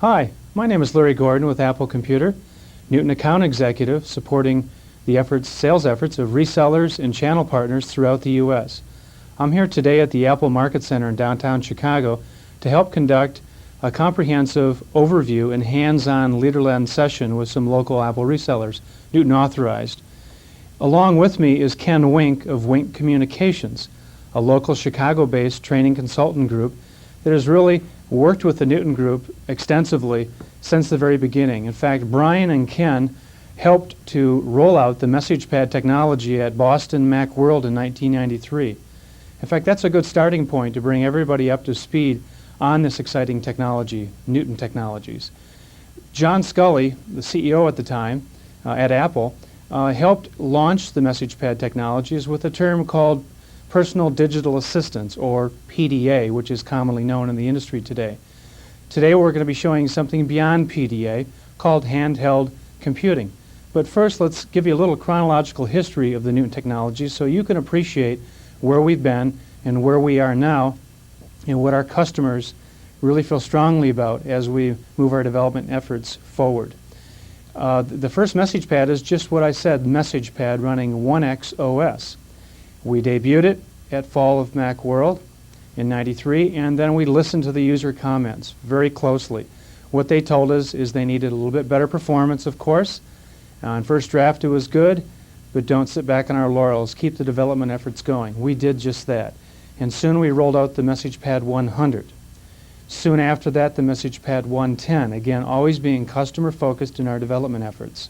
Hi, my name is Larry Gordon with Apple Computer, Newton Account Executive supporting the sales efforts of resellers and channel partners throughout the U.S. I'm here today at the Apple Market Center in downtown Chicago to help conduct a comprehensive overview and hands-on leader-led session with some local Apple resellers, Newton authorized. Along with me is Ken Wink of Wink Communications, a local Chicago-based training consultant group that has really worked with the Newton Group extensively since the very beginning. In fact, Brian and Ken helped to roll out the message pad technology at Boston Macworld in 1993. In fact, that's a good starting point to bring everybody up to speed on this exciting technology, Newton Technologies. John Scully, the CEO at the time at Apple, helped launch the message pad technologies with a term called Personal Digital Assistance, or PDA, which is commonly known in the industry today. Today we're going to be showing something beyond PDA called handheld computing. But first, let's give you a little chronological history of the Newton Technologies so you can appreciate where we've been and where we are now and what our customers really feel strongly about as we move our development efforts forward. The first message pad is just what I said, message pad running 1X OS. We debuted it at Fall of Macworld in '93, and then we listened to the user comments very closely. What they told us is they needed a little bit better performance, of course. On first draft it was good, but don't sit back on our laurels. Keep the development efforts going. We did just that. And soon we rolled out the Message Pad 100. Soon after that, the Message Pad 110, again, always being customer focused in our development efforts.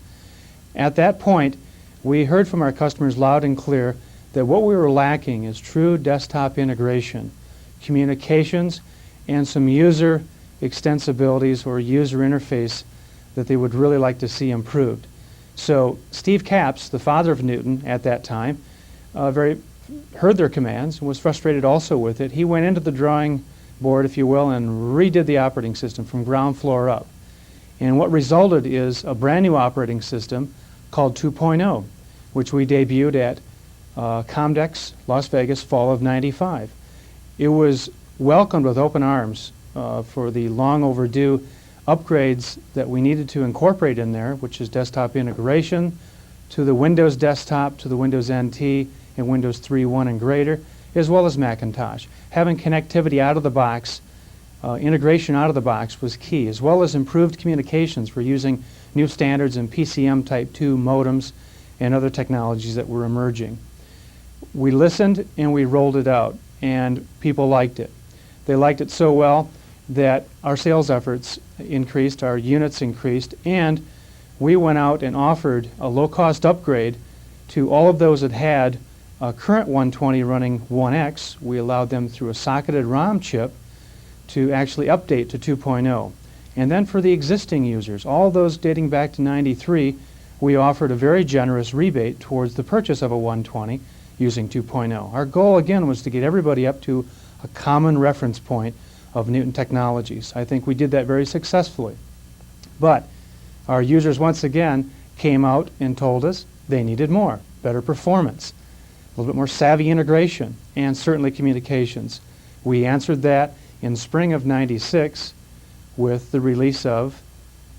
At that point, we heard from our customers loud and clear that what we were lacking is true desktop integration, communications, and some user extensibilities or user interface that they would really like to see improved. So Steve Capps, the father of Newton at that time, heard their commands and was frustrated also with it. He went into the drawing board, if you will, and redid the operating system from ground floor up. And what resulted is a brand new operating system called 2.0, which we debuted at Comdex, Las Vegas, fall of '95. It was welcomed with open arms for the long overdue upgrades that we needed to incorporate in there, which is desktop integration to the Windows desktop, to the Windows NT and Windows 3.1 and greater, as well as Macintosh. Having connectivity out of the box, integration out of the box was key, as well as improved communications for using new standards in PCM Type 2 modems and other technologies that were emerging. We listened and we rolled it out, and people liked it. They liked it so well that our sales efforts increased, our units increased, and we went out and offered a low-cost upgrade to all of those that had a current 120 running 1X. We allowed them through a socketed ROM chip to actually update to 2.0. And then for the existing users, all those dating back to '93, we offered a very generous rebate towards the purchase of a 120 using 2.0. Our goal, again, was to get everybody up to a common reference point of Newton Technologies. I think we did that very successfully. But our users, once again, came out and told us they needed more, better performance, a little bit more savvy integration, and certainly communications. We answered that in spring of '96 with the release of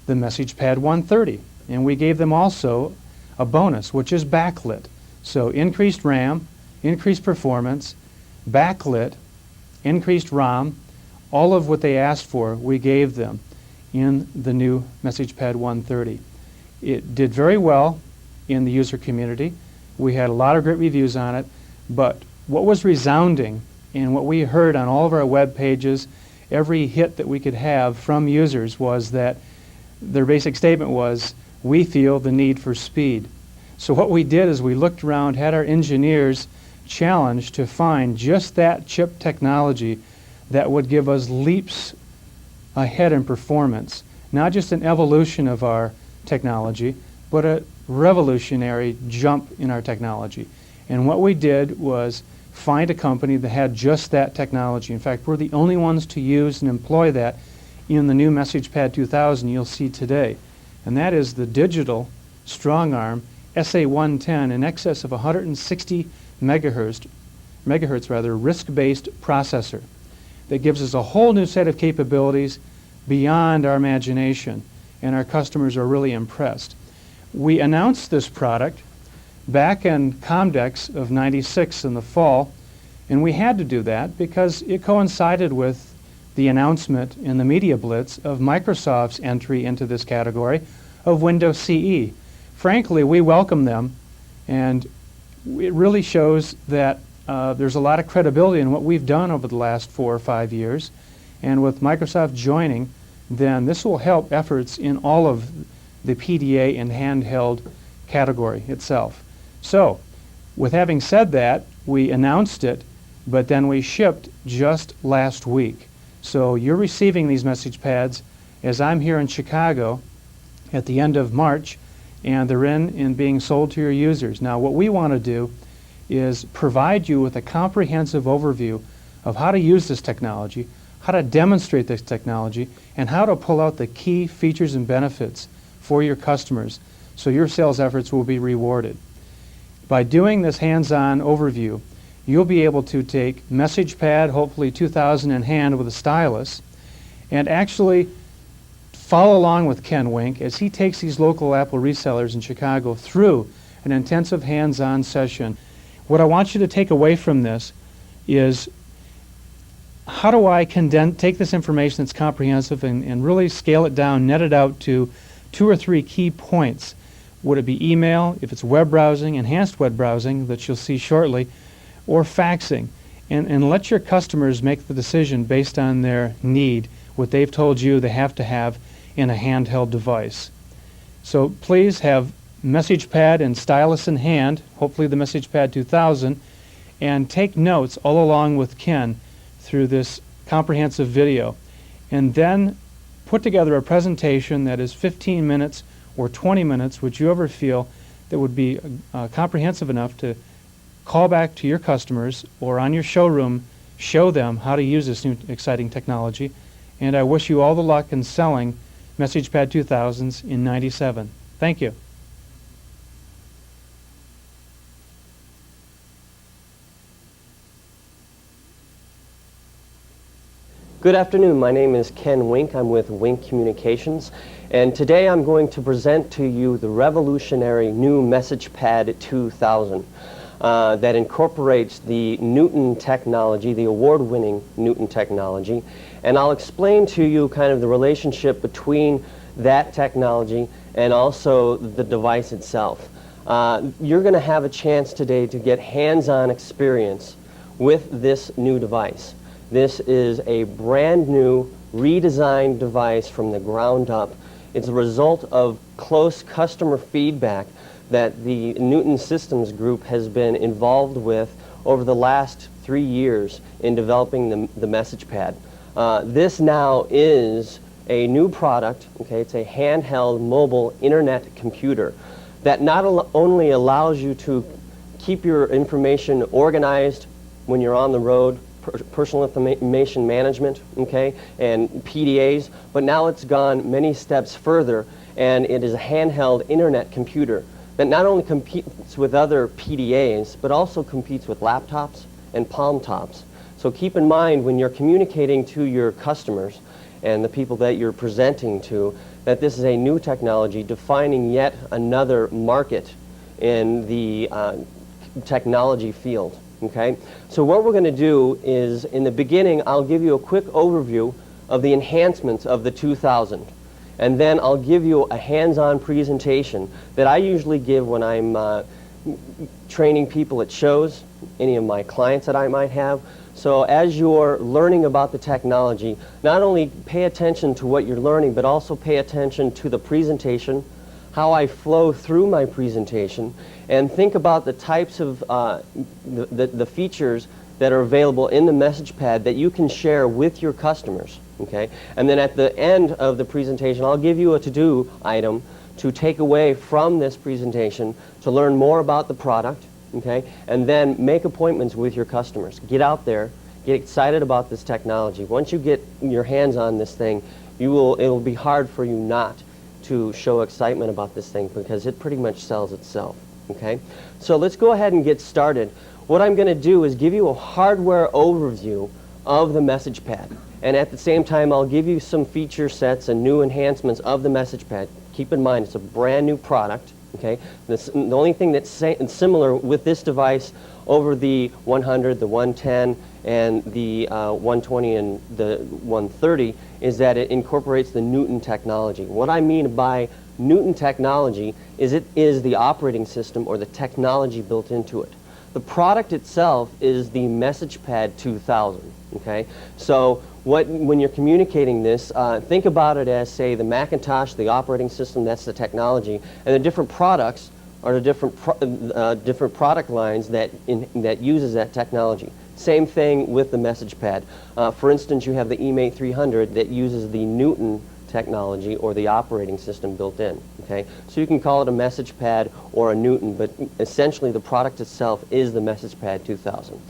the Message Pad 130. And we gave them also a bonus, which is backlit. So increased RAM, increased performance, backlit, increased ROM, all of what they asked for, we gave them in the new Message Pad 130. It did very well in the user community. We had a lot of great reviews on it, but what was resounding and what we heard on all of our web pages, every hit that we could have from users was that their basic statement was, we feel the need for speed. So what we did is we looked around, had our engineers challenged to find just that chip technology that would give us leaps ahead in performance, not just an evolution of our technology, but a revolutionary jump in our technology. And what we did was find a company that had just that technology. In fact, we're the only ones to use and employ that in the new Message Pad 2000 you'll see today. And that is the digital strong-arm SA110 in excess of 160 megahertz RISC-based processor that gives us a whole new set of capabilities beyond our imagination, and our customers are really impressed. We announced this product back in Comdex of '96 in the fall, and we had to do that because it coincided with the announcement in the media blitz of Microsoft's entry into this category of Windows CE. Frankly, we welcome them, and it really shows that there's a lot of credibility in what we've done over the last 4 or 5 years, and with Microsoft joining, then this will help efforts in all of the PDA and handheld category itself. So, with having said that, we announced it, but then we shipped just last week. So you're receiving these message pads as I'm here in Chicago at the end of March, and they're in and being sold to your users. Now what we want to do is provide you with a comprehensive overview of how to use this technology, how to demonstrate this technology, and how to pull out the key features and benefits for your customers so your sales efforts will be rewarded. By doing this hands-on overview, you'll be able to take message pad, hopefully 2000 in hand with a stylus, and actually follow along with Ken Wink as he takes these local Apple resellers in Chicago through an intensive hands-on session. What I want you to take away from this is how do I take this information that's comprehensive and really scale it down, net it out to 2 or 3 key points. Would it be email, if it's web browsing, enhanced web browsing that you'll see shortly, or faxing, and let your customers make the decision based on their need, what they've told you they have to have in a handheld device. So please have message pad and stylus in hand, hopefully the message pad 2000, and take notes all along with Ken through this comprehensive video, and then put together a presentation that is 15 minutes or 20 minutes, which you ever feel that would be comprehensive enough to call back to your customers or on your showroom, show them how to use this new exciting technology. And I wish you all the luck in selling MessagePad 2000s in '97. Thank you. Good afternoon, my name is Ken Wink. I'm with Wink Communications, and today I'm going to present to you the revolutionary new MessagePad 2000 that incorporates the Newton technology, the award-winning Newton technology, and I'll explain to you kind of the relationship between that technology and also the device itself. You're going to have a chance today to get hands-on experience with this new device. This is a brand new, redesigned device from the ground up. It's a result of close customer feedback that the Newton Systems Group has been involved with over the last 3 years in developing the MessagePad. This now is a new product, okay? It's a handheld mobile internet computer that not only allows you to keep your information organized when you're on the road, personal information management, okay, and PDAs, but now it's gone many steps further, and it is a handheld internet computer that not only competes with other PDAs, but also competes with laptops and palm tops. So keep in mind when you're communicating to your customers and the people that you're presenting to that this is a new technology defining yet another market in the technology field. Okay, so what we're going to do is, in the beginning, I'll give you a quick overview of the enhancements of the 2000, and then I'll give you a hands-on presentation that I usually give when I'm training people at shows, any of my clients that I might have. So as you're learning about the technology, not only pay attention to what you're learning, but also pay attention to the presentation, how I flow through my presentation, and think about the types of the features that are available in the MessagePad that you can share with your customers. Okay? And then at the end of the presentation, I'll give you a to-do item to take away from this presentation to learn more about the product, okay? And then make appointments with your customers. Get out there, get excited about this technology. Once you get your hands on this thing, it'll be hard for you not to show excitement about this thing because it pretty much sells itself. Okay? So let's go ahead and get started. What I'm going to do is give you a hardware overview of the message pad. And at the same time, I'll give you some feature sets and new enhancements of the message pad. Keep in mind, it's a brand new product. Okay? The only thing that's similar with this device over the 100, the 110, and the 120 and the 130 is that it incorporates the Newton technology. What I mean by Newton technology is it is the operating system or the technology built into it. The product itself is the MessagePad 2000. Okay? So when you're communicating this, think about it as, say, the Macintosh, the operating system, that's the technology, and the different products are the different product lines that uses that technology. Same thing with the MessagePad. For instance, you have the eMate 300 that uses the Newton technology or the operating system built in. Okay? So you can call it a MessagePad or a Newton, but essentially the product itself is the MessagePad 2000.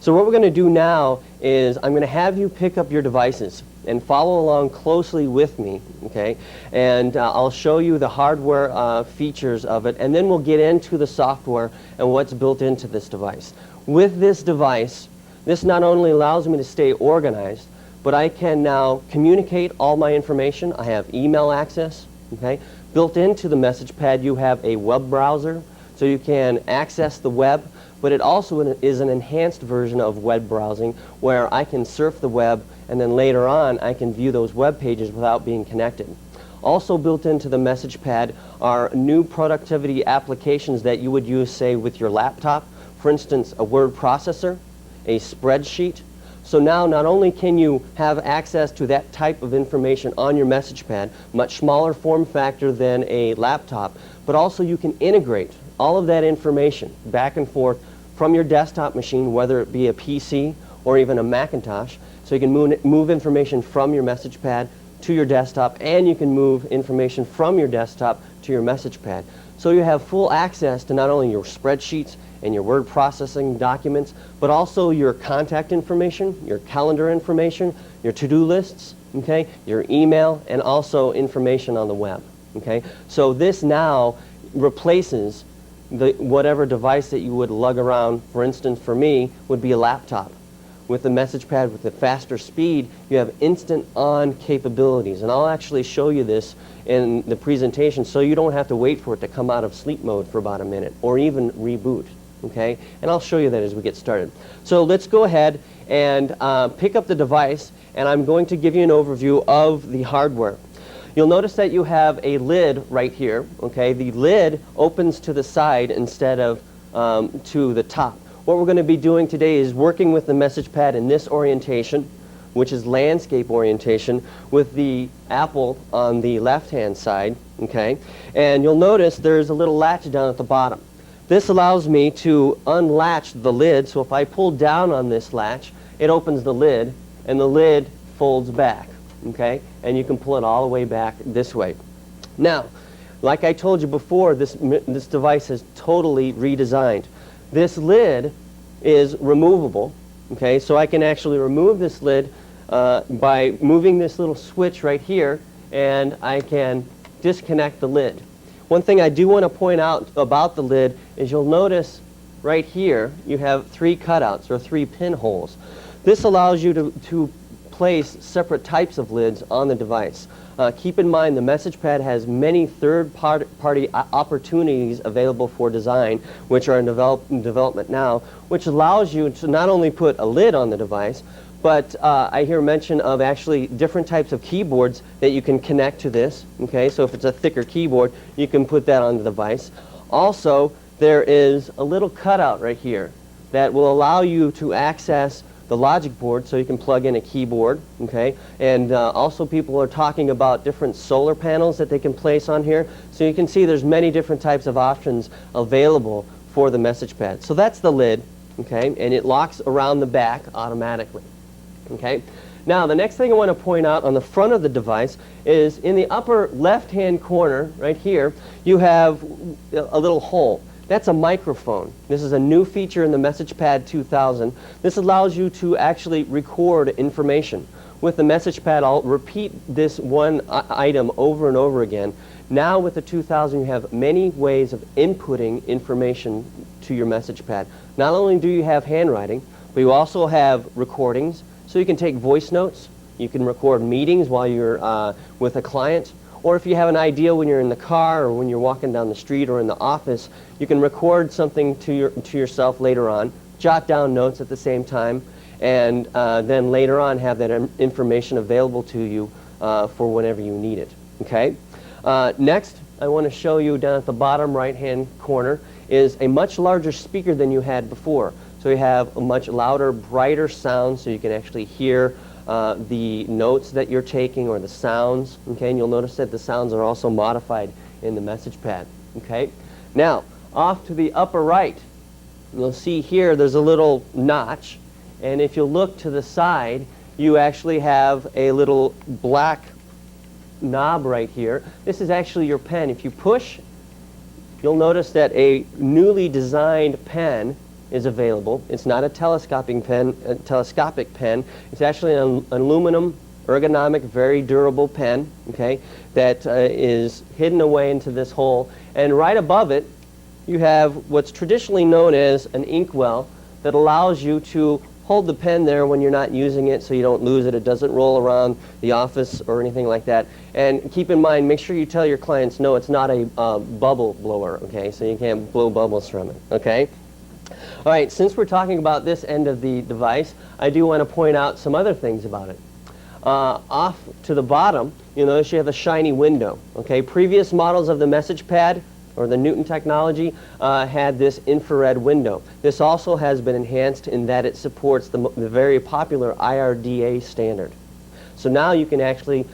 So what we're going to do now is I'm going to have you pick up your devices and follow along closely with me, okay? And I'll show you the hardware features of it, and then we'll get into the software and what's built into this device. With this device, this not only allows me to stay organized, but I can now communicate all my information. I have email access, okay? Built into the MessagePad, you have a web browser, so you can access the web, but it also is an enhanced version of web browsing where I can surf the web and then later on I can view those web pages without being connected. Also built into the MessagePad are new productivity applications that you would use, say, with your laptop. For instance, a word processor, a spreadsheet. So now not only can you have access to that type of information on your MessagePad, much smaller form factor than a laptop, but also you can integrate all of that information back and forth from your desktop machine, whether it be a PC or even a Macintosh. So you can move information from your MessagePad to your desktop, and you can move information from your desktop to your MessagePad. So you have full access to not only your spreadsheets and your word processing documents, but also your contact information, your calendar information, your to-do lists, okay, your email, and also information on the web. Okay? So this now replaces whatever device that you would lug around. For instance, for me, would be a laptop. With the MessagePad, with the faster speed, you have instant on capabilities. And I'll actually show you this in the presentation so you don't have to wait for it to come out of sleep mode for about a minute or even reboot. Okay? And I'll show you that as we get started. So let's go ahead and pick up the device, and I'm going to give you an overview of the hardware. You'll notice that you have a lid right here. Okay? The lid opens to the side instead of to the top. What we're going to be doing today is working with the MessagePad in this orientation, which is landscape orientation, with the Apple on the left-hand side. Okay? And you'll notice there's a little latch down at the bottom. This allows me to unlatch the lid, so if I pull down on this latch, it opens the lid, and the lid folds back. Okay? And you can pull it all the way back this way. Now, like I told you before, this device is totally redesigned. This lid is removable. Okay? So I can actually remove this lid by moving this little switch right here, and I can disconnect the lid. One thing I do want to point out about the lid is you'll notice right here you have 3 cutouts or 3 pinholes. This allows you to place separate types of lids on the device. Keep in mind the MessagePad has many third-party opportunities available for design, which are in development now, which allows you to not only put a lid on the device, but I hear mention of actually different types of keyboards that you can connect to this. Okay, so if it's a thicker keyboard, you can put that on the device. Also, there is a little cutout right here that will allow you to access the logic board, so you can plug in a keyboard. Okay, and also people are talking about different solar panels that they can place on here. So you can see there's many different types of options available for the MessagePad. So that's the lid. Okay, and it locks around the back automatically. Okay. Now the next thing I want to point out on the front of the device is in the upper left-hand corner right here you have a little hole. That's a microphone. This is a new feature in the MessagePad 2000. This allows you to actually record information. With the MessagePad, I'll repeat this one item over and over again. Now with the 2000 you have many ways of inputting information to your MessagePad. Not only do you have handwriting, but you also have recordings, So you can take voice notes, you can record meetings while you're with a client, or if you have an idea when you're in the car or when you're walking down the street or in the office, you can record something to yourself later on, jot down notes at the same time, and then later on have that information available to you for whenever you need it. Okay? Next, I want to show you down at the bottom right-hand corner is a much larger speaker than you had before. So you have a much louder, brighter sound, so you can actually hear the notes that you're taking or the sounds. Okay, and you'll notice that the sounds are also modified in the message pad. Okay, now off to the upper right, you'll see here there's a little notch, and if you look to the side, you actually have a little black knob right here. This is actually your pen. If you push, you'll notice that a newly designed pen is available. It's not a telescopic pen. It's actually an aluminum, ergonomic, very durable pen, okay, that is hidden away into this hole. And right above it, you have what's traditionally known as an inkwell that allows you to hold the pen there when you're not using it so you don't lose it. It doesn't roll around the office or anything like that. And keep in mind, make sure you tell your clients, no, it's not a bubble blower, okay, so you can't blow bubbles from it, okay? All right, since we're talking about this end of the device, I do want to point out some other things about it. Off to the bottom, you'll notice you have a shiny window. Okay, previous models of the message pad or the Newton technology had this infrared window. This also has been enhanced in that it supports the very popular IRDA standard. So now you can actually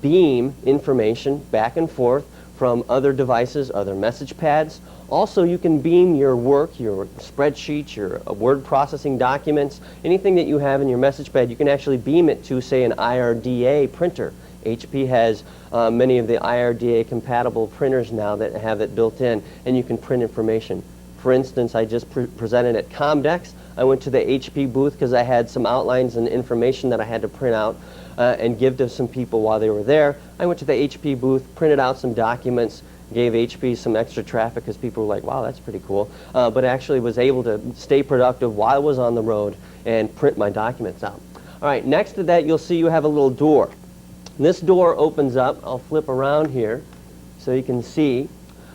beam information back and forth from other devices, other message pads. Also, you can beam your work, your spreadsheets, your word processing documents, anything that you have in your message pad, you can actually beam it to, say, an IRDA printer. HP has many of the IRDA compatible printers now that have it built in, and you can print information. For instance, I just presented at Comdex. I went to the HP booth because I had some outlines and information that I had to print out and give to some people while they were there. I went to the HP booth, printed out some documents, gave HP some extra traffic because people were like, wow, that's pretty cool. But actually was able to stay productive while I was on the road and print my documents out. All right, next to that, you'll see you have a little door. This door opens up. I'll flip around here so you can see.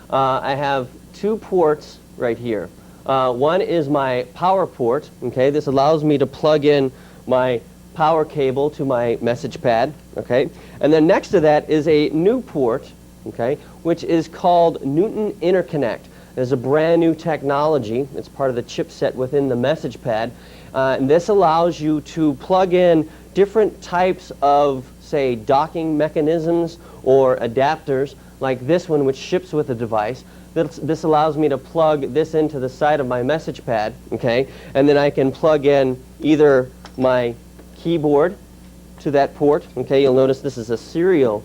I have two ports right here. One is my power port. Okay, this allows me to plug in my power cable to my message pad. Okay, and then next to that is a new port, okay, which is called Newton Interconnect. There's a brand new technology. It's part of the chipset within the message pad. And this allows you to plug in different types of, say, docking mechanisms or adapters, like this one, which ships with the device. This allows me to plug this into the side of my message pad, okay, and then I can plug in either my keyboard to that port. Okay, you'll notice this is a serial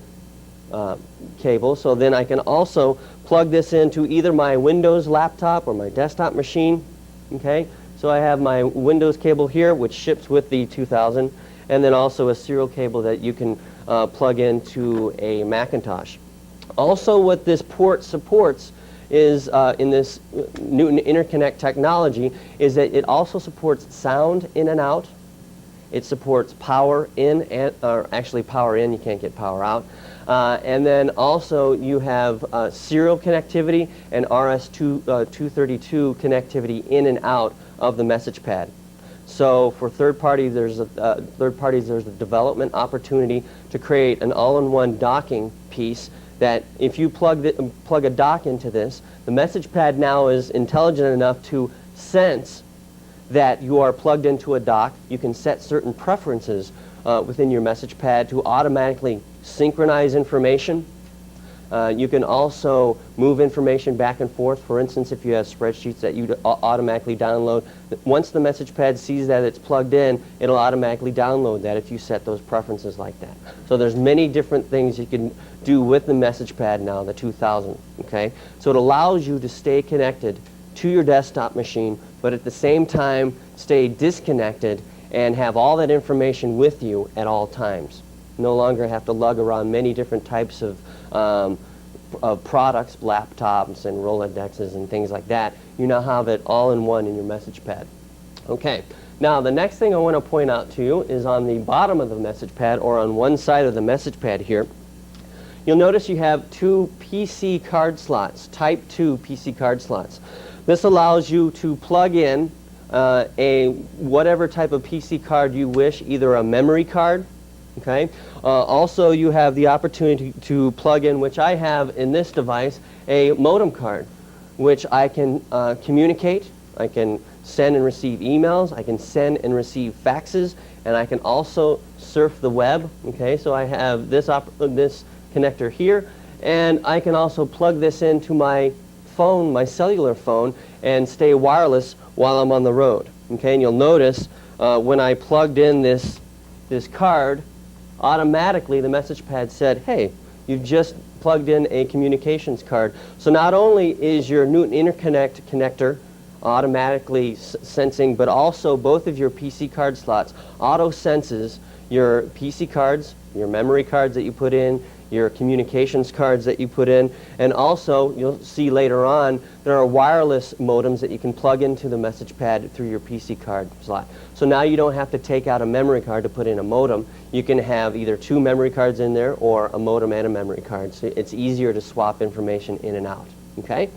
cable, so then I can also plug this into either my Windows laptop or my desktop machine. Okay, so I have my Windows cable here, which ships with the 2000, and then also a serial cable that you can plug into a Macintosh. Also, what this port supports is in this Newton Interconnect technology is that it also supports sound in and out. It supports power in, or actually power in, you can't get power out. And then also you have serial connectivity and RS-232 connectivity in and out of the message pad. So for third parties, there's a development opportunity to create an all-in-one docking piece that if you plug a dock into this, the message pad now is intelligent enough to sense that you are plugged into a dock. You can set certain preferences within your message pad to automatically synchronize information. You can also move information back and forth. For instance, if you have spreadsheets that you automatically download, once the message pad sees that it's plugged in, it'll automatically download that if you set those preferences like that. So there's many different things you can do with the message pad now, the 2000. Okay? So it allows you to stay connected to your desktop machine, but at the same time stay disconnected and have all that information with you at all times. No longer have to lug around many different types of products, laptops and Rolodexes and things like that. You now have it all in one in your message pad. Okay, Now, the next thing I want to point out to you is on the bottom of the message pad, or on one side of the message pad here, you'll notice you have two PC card slots, Type 2 PC card slots. This allows you to plug in a whatever type of PC card you wish, either a memory card, okay? Also, you have the opportunity to plug in, which I have in this device, a modem card, which I can communicate. I can send and receive emails, I can send and receive faxes, and I can also surf the web, okay? So I have this connector here, and I can also plug this into my phone, my cellular phone, and stay wireless while I'm on the road, okay? And you'll notice when I plugged in this card, automatically the message pad said, hey, you've just plugged in a communications card. So not only is your Newton Interconnect connector automatically sensing, but also both of your PC card slots auto senses your PC cards, your memory cards that you put in, your communications cards that you put in, and also you'll see later on there are wireless modems that you can plug into the message pad through your PC card slot. So now you don't have to take out a memory card to put in a modem. You can have either two memory cards in there or a modem and a memory card. So it's easier to swap information in and out, okay?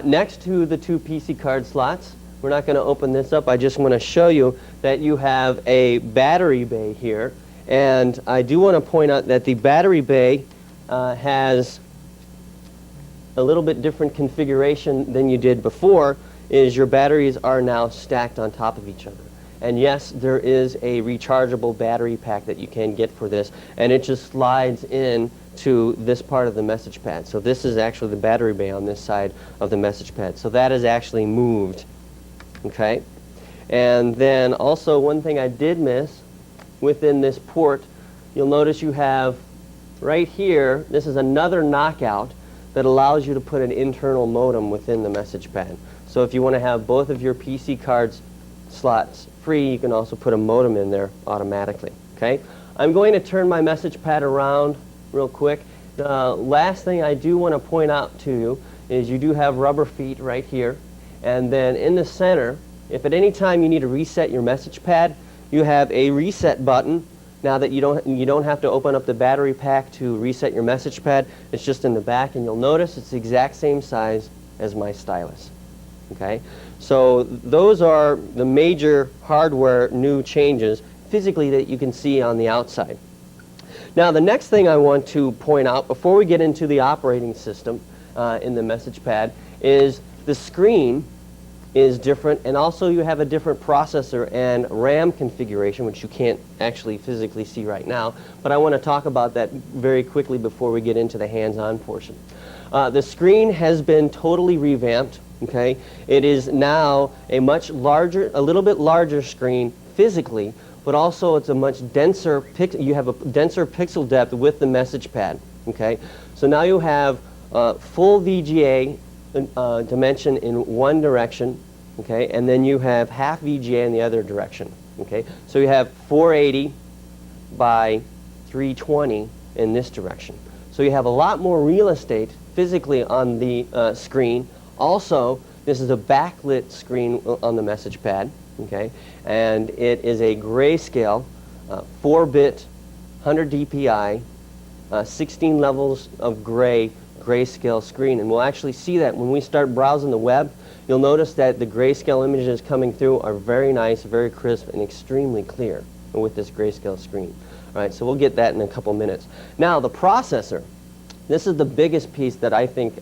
Next to the two PC card slots, we're not going to open this up. I just want to show you that you have a battery bay here. And I do want to point out that the battery bay has a little bit different configuration than you did before, is your batteries are now stacked on top of each other. And yes, there is a rechargeable battery pack that you can get for this, and it just slides in to this part of the message pad. So this is actually the battery bay on this side of the message pad. So that is actually moved, okay? And then also one thing I did miss within this port, you'll notice you have right here, this is another knockout that allows you to put an internal modem within the message pad. So if you want to have both of your PC cards slots free, you can also put a modem in there automatically, okay? I'm going to turn my message pad around real quick. The last thing I do want to point out to you is you do have rubber feet right here, and then in the center, if at any time you need to reset your message pad, you have a reset button. Now that you don't have to open up the battery pack to reset your message pad, it's just in the back, and you'll notice it's the exact same size as my stylus, okay? So those are the major hardware new changes physically that you can see on the outside. Now the next thing I want to point out before we get into the operating system in the message pad is the screen is different, and also you have a different processor and RAM configuration, which you can't actually physically see right now, but I want to talk about that very quickly before we get into the hands-on portion. The screen has been totally revamped, okay? It is now a much larger, a little bit larger screen physically, but also it's a much denser, you have a denser pixel depth with the message pad, okay? So now you have full VGA dimension in one direction, okay, and then you have half VGA in the other direction, okay. So you have 480 by 320 in this direction. So you have a lot more real estate physically on the screen. Also, this is a backlit screen on the message pad, okay, and it is a grayscale, 4-bit, 100 DPI, 16 levels of grayscale screen, and we'll actually see that when we start browsing the web. You'll notice that the grayscale images coming through are very nice, very crisp, and extremely clear with this grayscale screen. All right, so we'll get that in a couple minutes. Now, the processor. This is the biggest piece that I think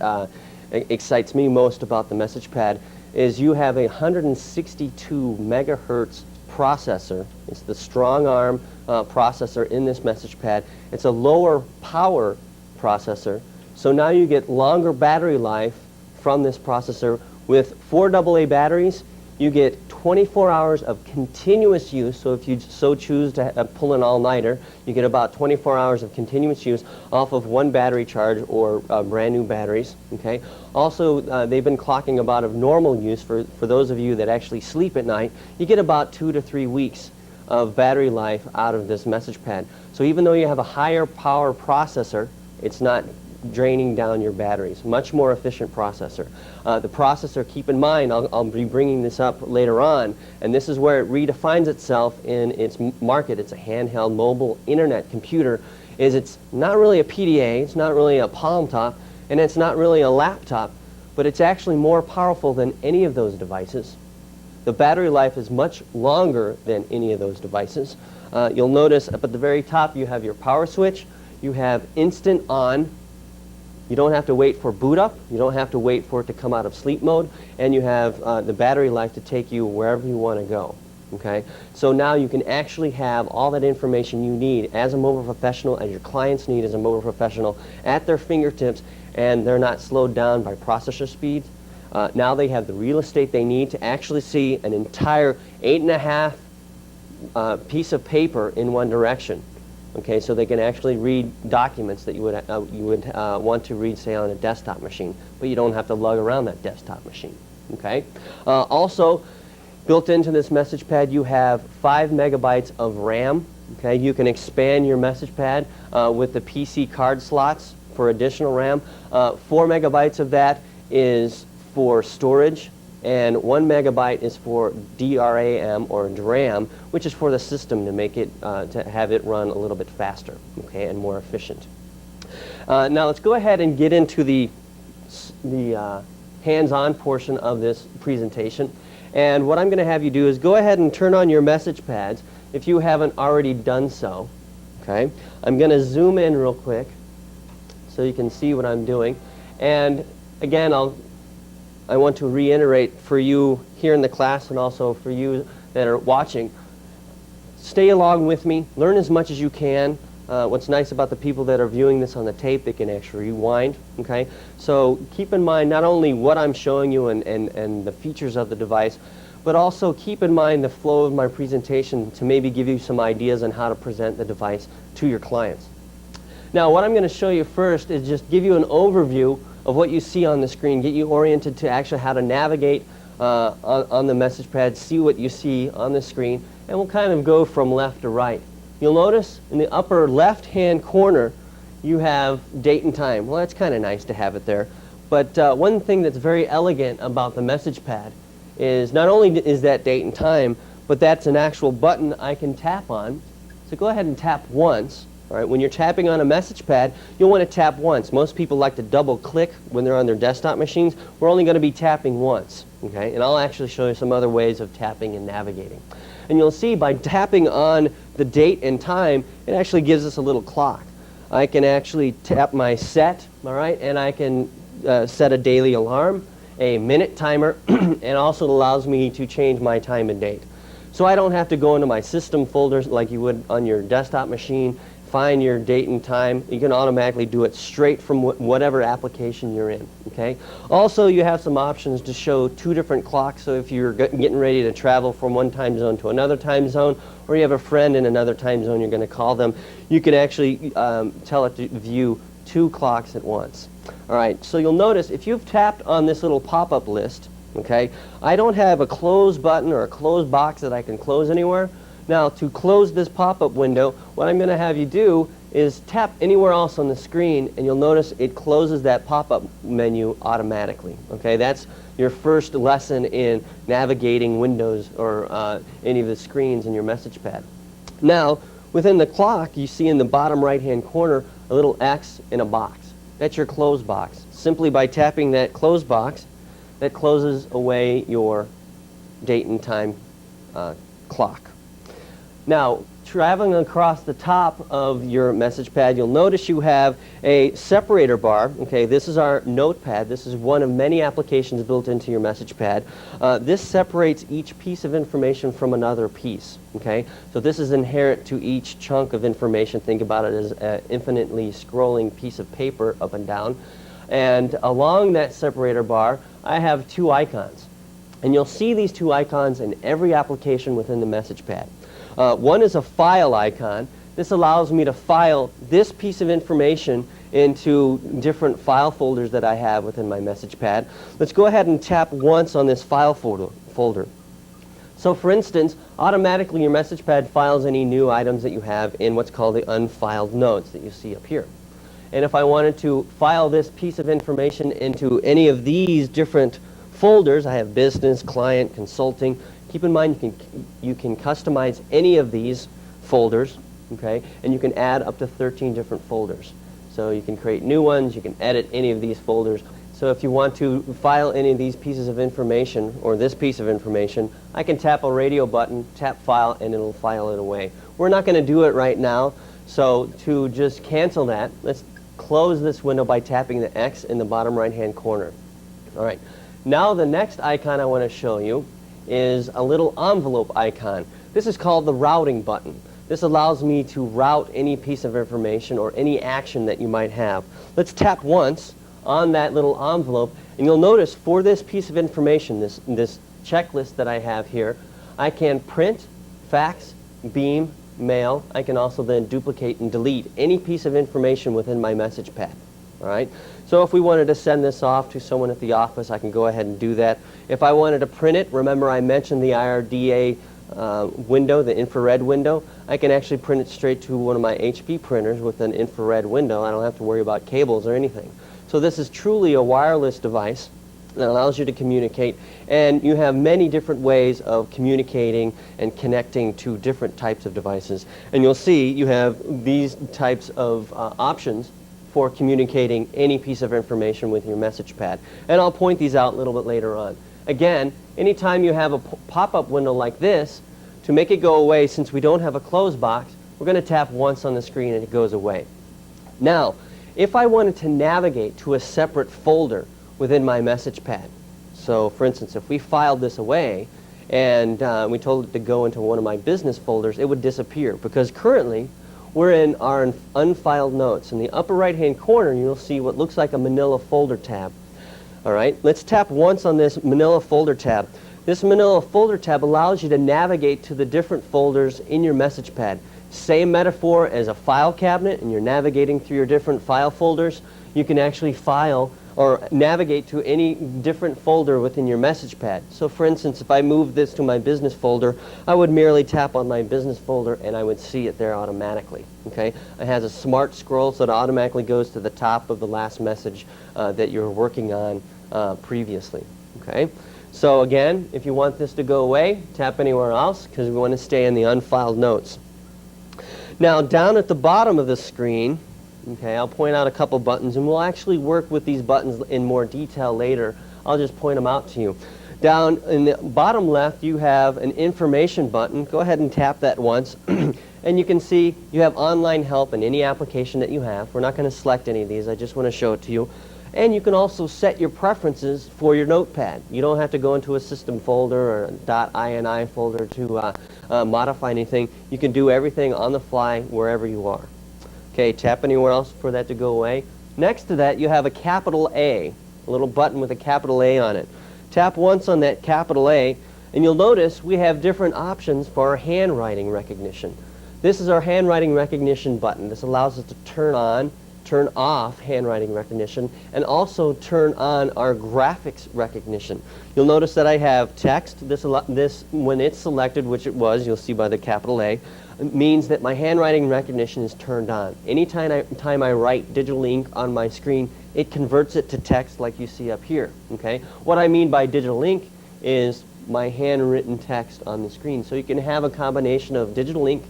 excites me most about the message pad, is you have a 162 megahertz processor. It's the strong arm processor in this message pad. It's a lower power processor. So now you get longer battery life from this processor. With 4 AA batteries, you get 24 hours of continuous use. So if you so choose to pull an all-nighter, you get about 24 hours of continuous use off of one battery charge or brand new batteries, okay? Also, they've been clocking about of normal use for those of you that actually sleep at night. You get about 2 to 3 weeks of battery life out of this message pad. So even though you have a higher power processor, it's not draining down your batteries. Much more efficient processor. The processor, keep in mind, I'll be bringing this up later on, and this is where it redefines itself in its market. It's a handheld mobile internet computer. It's not really a PDA, it's not really a palm top, and it's not really a laptop, but it's actually more powerful than any of those devices. The battery life is much longer than any of those devices. You'll notice up at the very top you have your power switch, you have instant on, you don't have to wait for boot up, you don't have to wait for it to come out of sleep mode, and you have the battery life to take you wherever you want to go. Okay? So now you can actually have all that information you need as a mobile professional, as your clients need as a mobile professional, at their fingertips, and they're not slowed down by processor speeds. Now they have the real estate they need to actually see an entire 8.5 piece of paper in one direction. Okay, so they can actually read documents that you would want to read, say, on a desktop machine, but you don't have to lug around that desktop machine. Okay. Also, built into this message pad, you have 5 megabytes of RAM. Okay, you can expand your message pad with the PC card slots for additional RAM. 4 megabytes of that is for storage, and 1 megabyte is for DRAM or DRAM, which is for the system to make it to have it run a little bit faster, okay, and more efficient. Now let's go ahead and get into the hands-on portion of this presentation. And what I'm going to have you do is go ahead and turn on your message pads if you haven't already done so. Okay, I'm going to zoom in real quick so you can see what I'm doing. And again, I want to reiterate for you here in the class and also for you that are watching, stay along with me, learn as much as you can. What's nice about the people that are viewing this on the tape, they can actually rewind. Okay, so keep in mind not only what I'm showing you and the features of the device, but also keep in mind the flow of my presentation to maybe give you some ideas on how to present the device to your clients. Now what I'm going to show you first is just give you an overview of what you see on the screen, get you oriented to actually how to navigate on the message pad, see what you see on the screen, and we'll kind of go from left to right. You'll notice in the upper left-hand corner you have date and time. Well, that's kind of nice to have it there. But one thing that's very elegant about the message pad is not only is that date and time, but that's an actual button I can tap on. So go ahead and tap once. All right, when you're tapping on a message pad, you'll want to tap once. Most people like to double click when they're on their desktop machines. We're only going to be tapping once. Okay, and I'll actually show you some other ways of tapping and navigating. And you'll see by tapping on the date and time, it actually gives us a little clock. I can actually tap my set, all right, and I can set a daily alarm, a minute timer, and also it allows me to change my time and date. So I don't have to go into my system folders like you would on your desktop machine, find your date and time. You can automatically do it straight from whatever application you're in. Okay. Also, you have some options to show 2 different clocks. So if you're getting ready to travel from one time zone to another time zone, or you have a friend in another time zone, you're going to call them, you can actually tell it to view 2 clocks at once. All right. So you'll notice if you've tapped on this little pop-up list, okay, I don't have a close button or a close box that I can close anywhere. Now, to close this pop-up window, what I'm going to have you do is tap anywhere else on the screen, and you'll notice it closes that pop-up menu automatically. Okay, that's your first lesson in navigating windows or any of the screens in your message pad. Now, within the clock, you see in the bottom right-hand corner a little X in a box. That's your close box. Simply by tapping that close box, that closes away your date and time clock. Now, traveling across the top of your message pad, you'll notice you have a separator bar. Okay, this is our notepad. This is one of many applications built into your message pad. This separates each piece of information from another piece. Okay, so this is inherent to each chunk of information. Think about it as an infinitely scrolling piece of paper up and down. And along that separator bar, I have 2 icons. And you'll see these 2 icons in every application within the message pad. One is a file icon. This allows me to file this piece of information into different file folders that I have within my message pad. Let's go ahead and tap once on this file folder. So for instance, automatically your message pad files any new items that you have in what's called the unfiled notes that you see up here. And if I wanted to file this piece of information into any of these different folders, I have business, client, consulting. Keep in mind you can customize any of these folders, okay? And you can add up to 13 different folders. So you can create new ones, you can edit any of these folders. So if you want to file any of these pieces of information, or this piece of information, I can tap a radio button, tap file, and it'll file it away. We're not going to do it right now, so to just cancel that, let's close this window by tapping the X in the bottom right-hand corner. All right. Now the next icon I want to show you is a little envelope icon. This is called the routing button. This allows me to route any piece of information or any action that you might have. Let's tap once on that little envelope, and you'll notice for this piece of information, this checklist that I have here, I can print, fax, beam, mail. I can also then duplicate and delete any piece of information within my message pad. All right? So if we wanted to send this off to someone at the office, I can go ahead and do that. If I wanted to print it, remember I mentioned the IRDA window, the infrared window. I can actually print it straight to one of my HP printers with an infrared window. I don't have to worry about cables or anything. So this is truly a wireless device that allows you to communicate, and you have many different ways of communicating and connecting to different types of devices. And you'll see you have these types of options for communicating any piece of information with your message pad. And I'll point these out a little bit later on. Again, anytime you have a pop-up window like this, to make it go away, since we don't have a close box, we're going to tap once on the screen and it goes away. Now, if I wanted to navigate to a separate folder within my message pad, so for instance, if we filed this away and we told it to go into one of my business folders, it would disappear, because currently we're in our unfiled notes. In the upper right-hand corner, you'll see what looks like a manila folder tab. All right, let's tap once on this manila folder tab. This manila folder tab allows you to navigate to the different folders in your message pad. Same metaphor as a file cabinet, and you're navigating through your different file folders. You can actually file or navigate to any different folder within your message pad. So for instance, if I move this to my business folder, I would merely tap on my business folder and I would see it there automatically. Okay? It has a smart scroll, so it automatically goes to the top of the last message that you're working on previously. Okay? So again, if you want this to go away, tap anywhere else, because we want to stay in the unfiled notes. Now down at the bottom of the screen, okay, I'll point out a couple buttons, and we'll actually work with these buttons in more detail later. I'll just point them out to you. Down in the bottom left, you have an information button. Go ahead and tap that once. And you can see you have online help in any application that you have. We're not going to select any of these. I just want to show it to you. And you can also set your preferences for your notepad. You don't have to go into a system folder or a .ini folder to modify anything. You can do everything on the fly wherever you are. Okay, tap anywhere else for that to go away. Next to that, you have a capital A, a little button with a capital A on it. Tap once on that capital A, and you'll notice we have different options for our handwriting recognition. This is our handwriting recognition button. This allows us to turn on, turn off handwriting recognition, and also turn on our graphics recognition. You'll notice that I have text. This when it's selected, which it was, you'll see by the capital A, it means that my handwriting recognition is turned on. Anytime I write digital ink on my screen, it converts it to text like you see up here. Okay? What I mean by digital ink is my handwritten text on the screen. So you can have a combination of digital ink,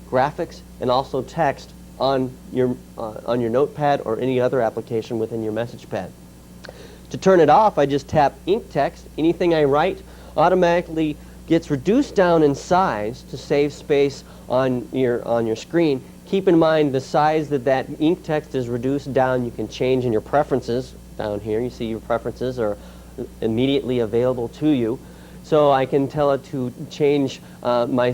graphics, and also text on your notepad or any other application within your message pad. To turn it off, I just tap ink text. Anything I write automatically gets reduced down in size to save space on your screen. Keep in mind the size that ink text is reduced down, you can change in your preferences. Down here you see your preferences are immediately available to you. So I can tell it to change my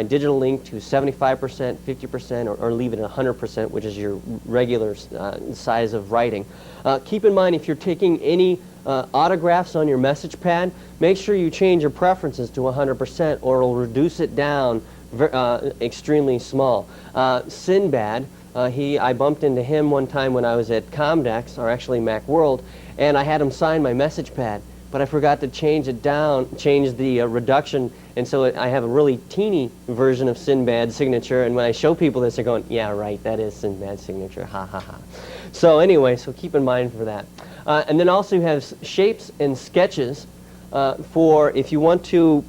digital ink to 75%, 50%, or leave it at 100%, which is your regular size of writing. Keep in mind, if you're taking any autographs on your message pad, make sure you change your preferences to 100%, or it'll reduce it down extremely small. Sinbad, I bumped into him one time when I was at Comdex, or actually Macworld, and I had him sign my message pad. But I forgot to change it down, change the reduction, and so I have a really teeny version of Sinbad's signature, and when I show people this, they're going, yeah, right, that is Sinbad's signature, ha ha ha. So anyway, so keep in mind for that. And then also you have shapes and sketches for if you want to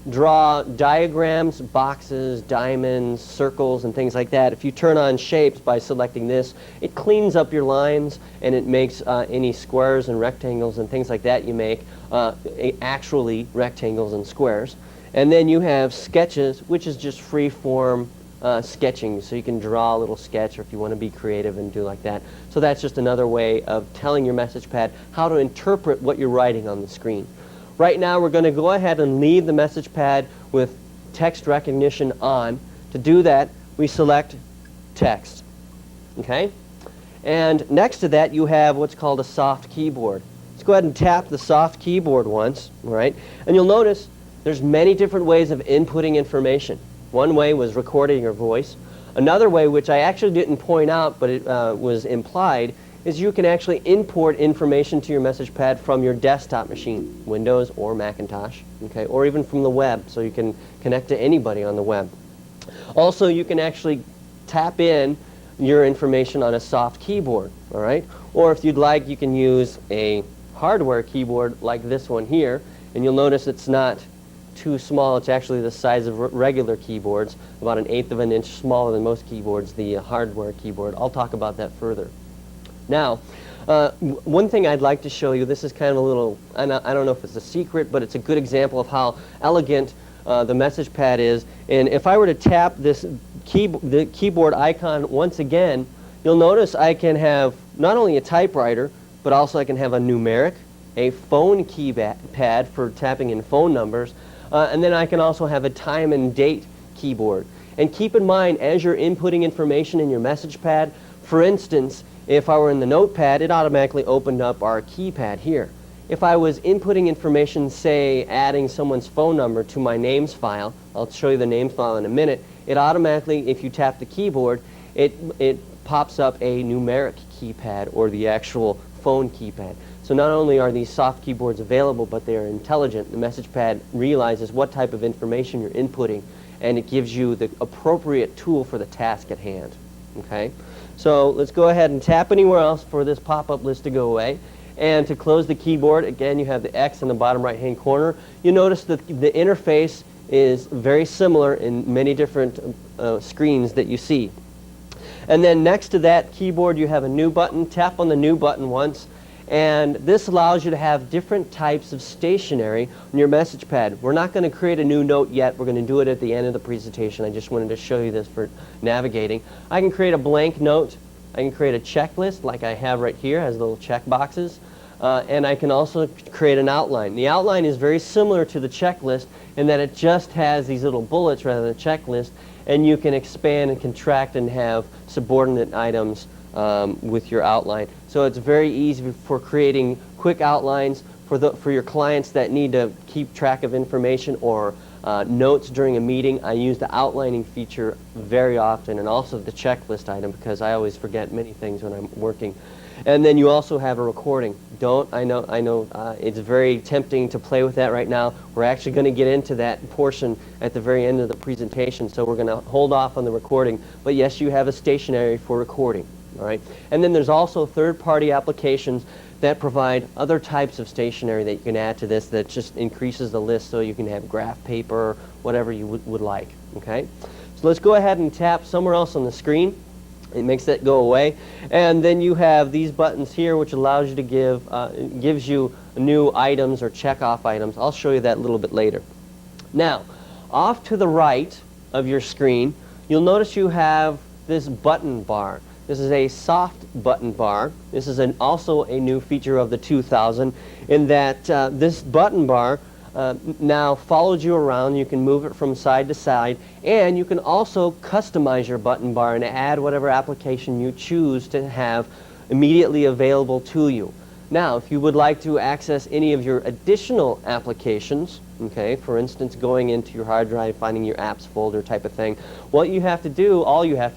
draw diagrams, boxes, diamonds, circles, and things like that. If you turn on shapes by selecting this, it cleans up your lines and it makes any squares and rectangles and things like that you make actually rectangles and squares. And then you have sketches, which is just free form sketching, so you can draw a little sketch, or if you want to be creative and do like that. So that's just another way of telling your message pad how to interpret what you're writing on the screen. Right now we're going to go ahead and leave the message pad with text recognition on. To do that, we select text. Okay? And next to that you have what's called a soft keyboard. Let's go ahead and tap the soft keyboard once, right? And you'll notice there's many different ways of inputting information. One way was recording your voice. Another way, which I actually didn't point out but it was implied, is you can actually import information to your message pad from your desktop machine, Windows or Macintosh, okay, or even from the web, so you can connect to anybody on the web. Also, you can actually tap in your information on a soft keyboard, all right? Or if you'd like, you can use a hardware keyboard like this one here, and you'll notice it's not too small. It's actually the size of regular keyboards, about 1/8 of an inch smaller than most keyboards, the hardware keyboard. I'll talk about that further. Now, one thing I'd like to show you, this is kind of a little, I don't know if it's a secret, but it's a good example of how elegant the message pad is. And if I were to tap this the keyboard icon once again, you'll notice I can have not only a typewriter, but also I can have a numeric, a phone keypad for tapping in phone numbers, and then I can also have a time and date keyboard. And keep in mind, as you're inputting information in your message pad, for instance, if I were in the notepad, it automatically opened up our keypad here. If I was inputting information, say adding someone's phone number to my names file, I'll show you the names file in a minute, it automatically, if you tap the keyboard, it pops up a numeric keypad or the actual phone keypad. So not only are these soft keyboards available, but they are intelligent. The message pad realizes what type of information you're inputting, and it gives you the appropriate tool for the task at hand. Okay? So let's go ahead and tap anywhere else for this pop-up list to go away. And to close the keyboard, again, you have the X in the bottom right-hand corner. You notice that the interface is very similar in many different screens that you see. And then next to that keyboard, you have a new button. Tap on the new button once. And this allows you to have different types of stationery on your message pad. We're not going to create a new note yet. We're going to do it at the end of the presentation. I just wanted to show you this for navigating. I can create a blank note. I can create a checklist like I have right here, has little check boxes. And I can also create an outline. The outline is very similar to the checklist in that it just has these little bullets rather than a checklist, and you can expand and contract and have subordinate items with your outline. So it's very easy for creating quick outlines for your clients that need to keep track of information or notes during a meeting. I use the outlining feature very often, and also the checklist item, because I always forget many things when I'm working. And then you also have a recording. I know it's very tempting to play with that right now. We're actually going to get into that portion at the very end of the presentation, so we're going to hold off on the recording. But yes, you have a stationery for recording. All right? And then there's also third-party applications that provide other types of stationery that you can add to this that just increases the list, so you can have graph paper, whatever you would like. Okay? So let's go ahead and tap somewhere else on the screen. It makes that go away. And then you have these buttons here, which allows you to gives you new items or check-off items. I'll show you that a little bit later. Now, off to the right of your screen, you'll notice you have this button bar. This is a soft button bar. This is also a new feature of the 2000 in that this button bar now follows you around. You can move it from side to side, and you can also customize your button bar and add whatever application you choose to have immediately available to you. Now, if you would like to access any of your additional applications, okay, for instance, going into your hard drive, finding your apps folder type of thing, all you have to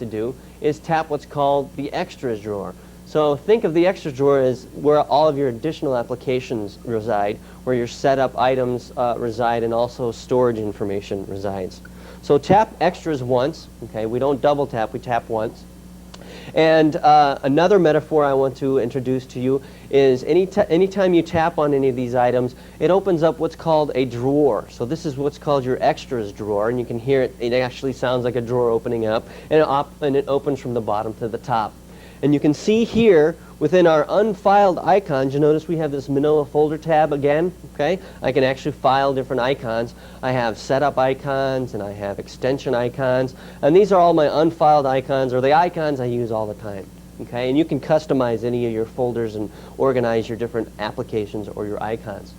do is tap what's called the extras drawer. So think of the extras drawer as where all of your additional applications reside, where your setup items reside, and also storage information resides. So tap extras once. Okay, we don't double tap, we tap once. And another metaphor I want to introduce to you is anytime you tap on any of these items, it opens up what's called a drawer. So this is what's called your extras drawer, and you can hear it. It actually sounds like a drawer opening up, and it opens from the bottom to the top. And you can see here within our unfiled icons, you notice we have this manila folder tab again. Okay, I can actually file different icons. I have setup icons and I have extension icons, and these are all my unfiled icons, or the icons I use all the time. Okay, and you can customize any of your folders and organize your different applications or your icons.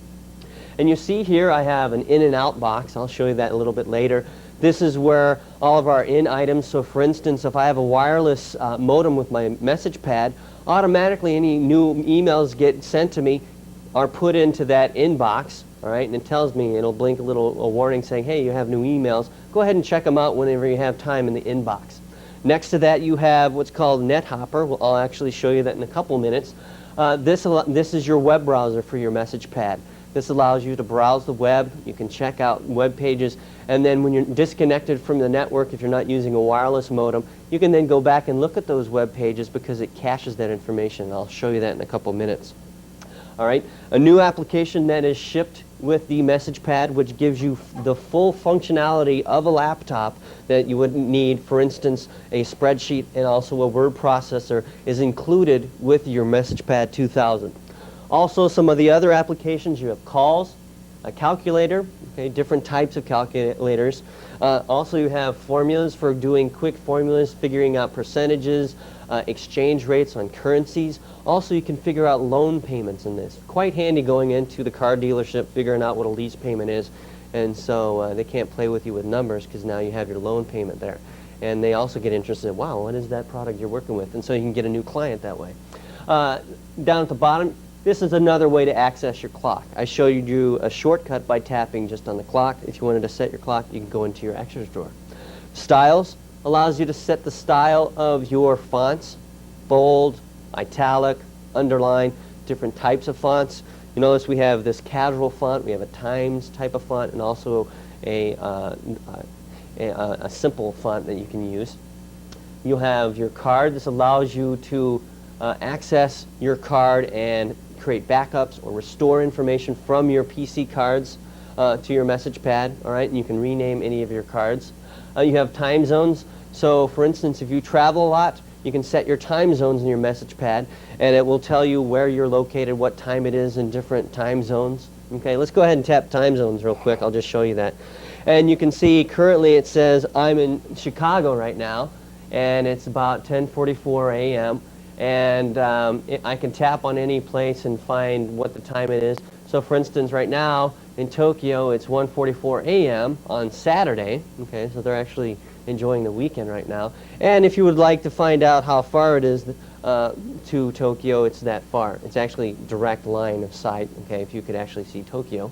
And you see here I have an in and out box. I'll show you that a little bit later. This is where all of our in items, so for instance, if I have a wireless modem with my message pad, automatically any new emails get sent to me are put into that inbox, all right, and it tells me, it'll blink a warning saying, hey, you have new emails. Go ahead and check them out whenever you have time in the inbox. Next to that you have what's called NetHopper. Well, I'll actually show you that in a couple minutes. This is your web browser for your message pad. This allows you to browse the web. You can check out web pages, and then when you're disconnected from the network, if you're not using a wireless modem, you can then go back and look at those web pages because it caches that information. And I'll show you that in a couple minutes. All right, a new application that is shipped with the message pad, which gives you the full functionality of a laptop that you would need. For instance, a spreadsheet and also a word processor is included with your message pad 2000. Also, some of the other applications, you have calls, a calculator, okay, different types of calculators. Also, you have formulas for doing quick formulas, figuring out percentages, exchange rates on currencies. Also, you can figure out loan payments in this. Quite handy going into the car dealership, figuring out what a lease payment is. And so they can't play with you with numbers because now you have your loan payment there. And they also get interested, wow, what is that product you're working with? And so you can get a new client that way. Down at the bottom, this is another way to access your clock. I showed you a shortcut by tapping just on the clock. If you wanted to set your clock, you can go into your extras drawer. Styles allows you to set the style of your fonts, bold, italic, underline, different types of fonts. You notice we have this casual font, we have a Times type of font, and also a simple font that you can use. You have your card. This allows you to access your card and create backups or restore information from your PC cards to your message pad, all right, and you can rename any of your cards. You have time zones. So for instance, if you travel a lot, you can set your time zones in your message pad, and it will tell you where you're located, what time it is in different time zones. Okay, let's go ahead and tap time zones real quick. I'll just show you that. And you can see currently it says I'm in Chicago right now, and it's about 10:44 a.m. And I can tap on any place and find what the time it is. So for instance, right now in Tokyo, it's 1:44 a.m. on Saturday. Okay, so they're actually enjoying the weekend right now. And if you would like to find out how far it is to Tokyo, it's that far. It's actually direct line of sight, okay, if you could actually see Tokyo.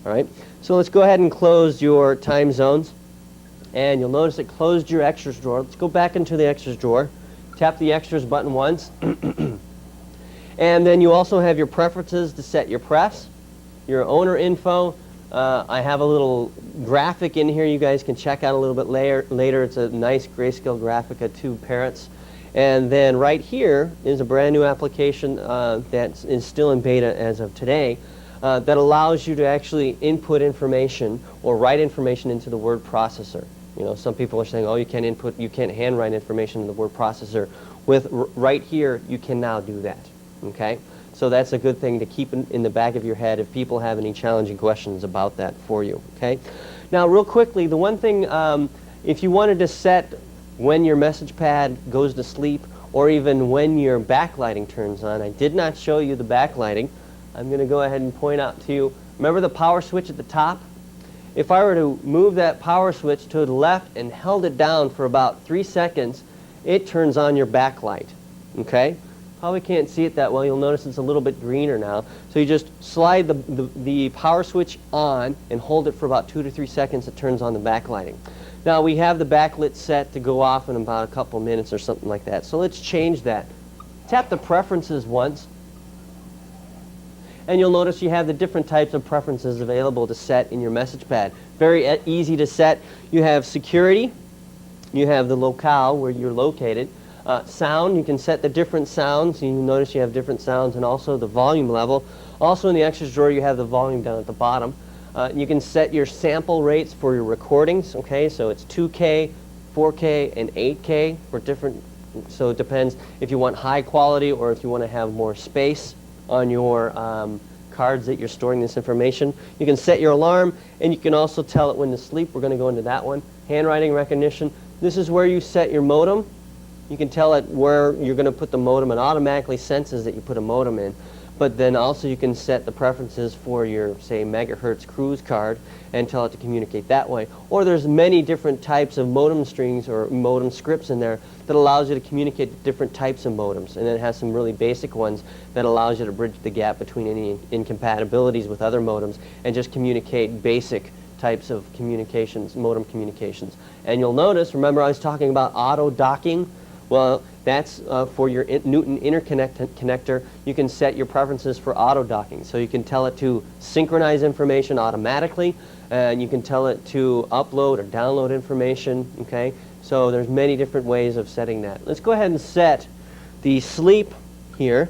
All right, so let's go ahead and close your time zones. And you'll notice it closed your extras drawer. Let's go back into the extras drawer. Tap the extras button once. And then you also have your preferences to set your prefs, your owner info. I have a little graphic in here you guys can check out a little bit later. It's a nice grayscale graphic of two parrots. And then right here is a brand new application that is still in beta as of today that allows you to actually input information or write information into the word processor. You know, some people are saying, oh, you can't handwrite information in the word processor. With right here, you can now do that. Okay? So that's a good thing to keep in the back of your head if people have any challenging questions about that for you. Okay? Now, real quickly, the one thing, if you wanted to set when your message pad goes to sleep or even when your backlighting turns on, I did not show you the backlighting. I'm going to go ahead and point out to you, remember the power switch at the top? If I were to move that power switch to the left and held it down for about 3 seconds, it turns on your backlight. Okay? Probably can't see it that well. You'll notice it's a little bit greener now. So you just slide the power switch on and hold it for about 2 to 3 seconds. It turns on the backlighting. Now we have the backlit set to go off in about a couple minutes or something like that. So let's change that. Tap the preferences once. And you'll notice you have the different types of preferences available to set in your message pad. Very easy to set. You have security. You have the locale where you're located. Sound, you can set the different sounds. You notice you have different sounds, and also the volume level. Also in the extras drawer you have the volume down at the bottom. You can set your sample rates for your recordings, okay, so it's 2K, 4K, and 8K for different, so it depends if you want high quality or if you want to have more space on your cards that you're storing this information. You can set your alarm, and you can also tell it when to sleep. We're going to go into that one. Handwriting recognition. This is where you set your modem. You can tell it where you're going to put the modem. It automatically senses that you put a modem in. But then also you can set the preferences for your, say, megahertz cruise card and tell it to communicate that way. Or there's many different types of modem strings or modem scripts in there that allows you to communicate different types of modems. And then it has some really basic ones that allows you to bridge the gap between any incompatibilities with other modems and just communicate basic types of communications, modem communications. And you'll notice, remember I was talking about auto docking? Well, that's for your Newton interconnect connector. You can set your preferences for auto docking. So you can tell it to synchronize information automatically, and you can tell it to upload or download information, okay? So there's many different ways of setting that. Let's go ahead and set the sleep here.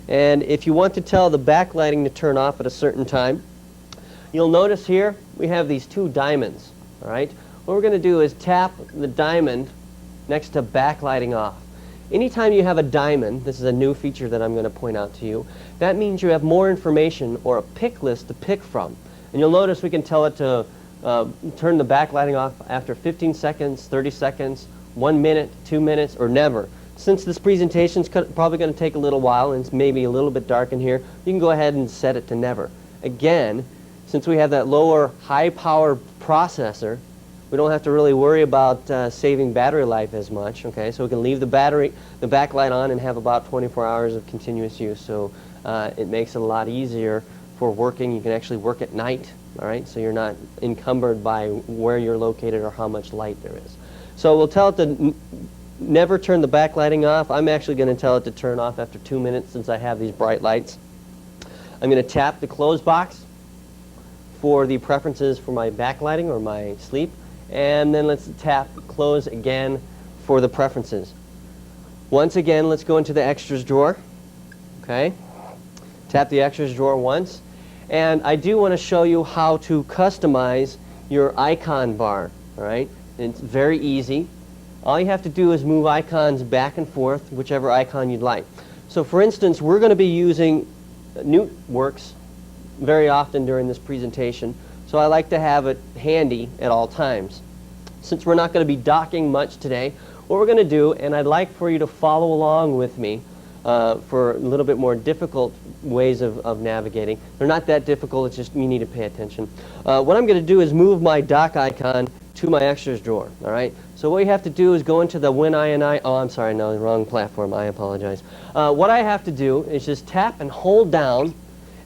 And if you want to tell the backlighting to turn off at a certain time, you'll notice here we have these two diamonds, all right? What we're going to do is tap the diamond next to backlighting off. Anytime you have a diamond, this is a new feature that I'm going to point out to you, that means you have more information or a pick list to pick from. And you'll notice we can tell it to turn the backlighting off after 15 seconds, 30 seconds, 1 minute, 2 minutes, or never. Since this presentation is probably going to take a little while and it's maybe a little bit dark in here, you can go ahead and set it to never. Again, since we have that lower high power processor, we don't have to really worry about saving battery life as much, okay? So we can leave the backlight on and have about 24 hours of continuous use. So it makes it a lot easier for working. You can actually work at night, all right? So you're not encumbered by where you're located or how much light there is. So we'll tell it to never turn the backlighting off. I'm actually going to tell it to turn off after 2 minutes since I have these bright lights. I'm going to tap the close box for the preferences for my backlighting or my sleep. And then let's tap close again for the preferences. Once again, let's go into the extras drawer. Okay. Tap the extras drawer once. And I do want to show you how to customize your icon bar. All right. It's very easy. All you have to do is move icons back and forth, whichever icon you'd like. So for instance, we're going to be using NewtWorks very often during this presentation. So I like to have it handy at all times. Since we're not going to be docking much today, what we're going to do, and I'd like for you to follow along with me for a little bit more difficult ways of navigating. They're not that difficult, it's just you need to pay attention. What I'm going to do is move my dock icon to my extras drawer, all right? So what you have to do is go into the WinINI, oh I'm sorry, no, the wrong platform, I apologize. What I have to do is just tap and hold down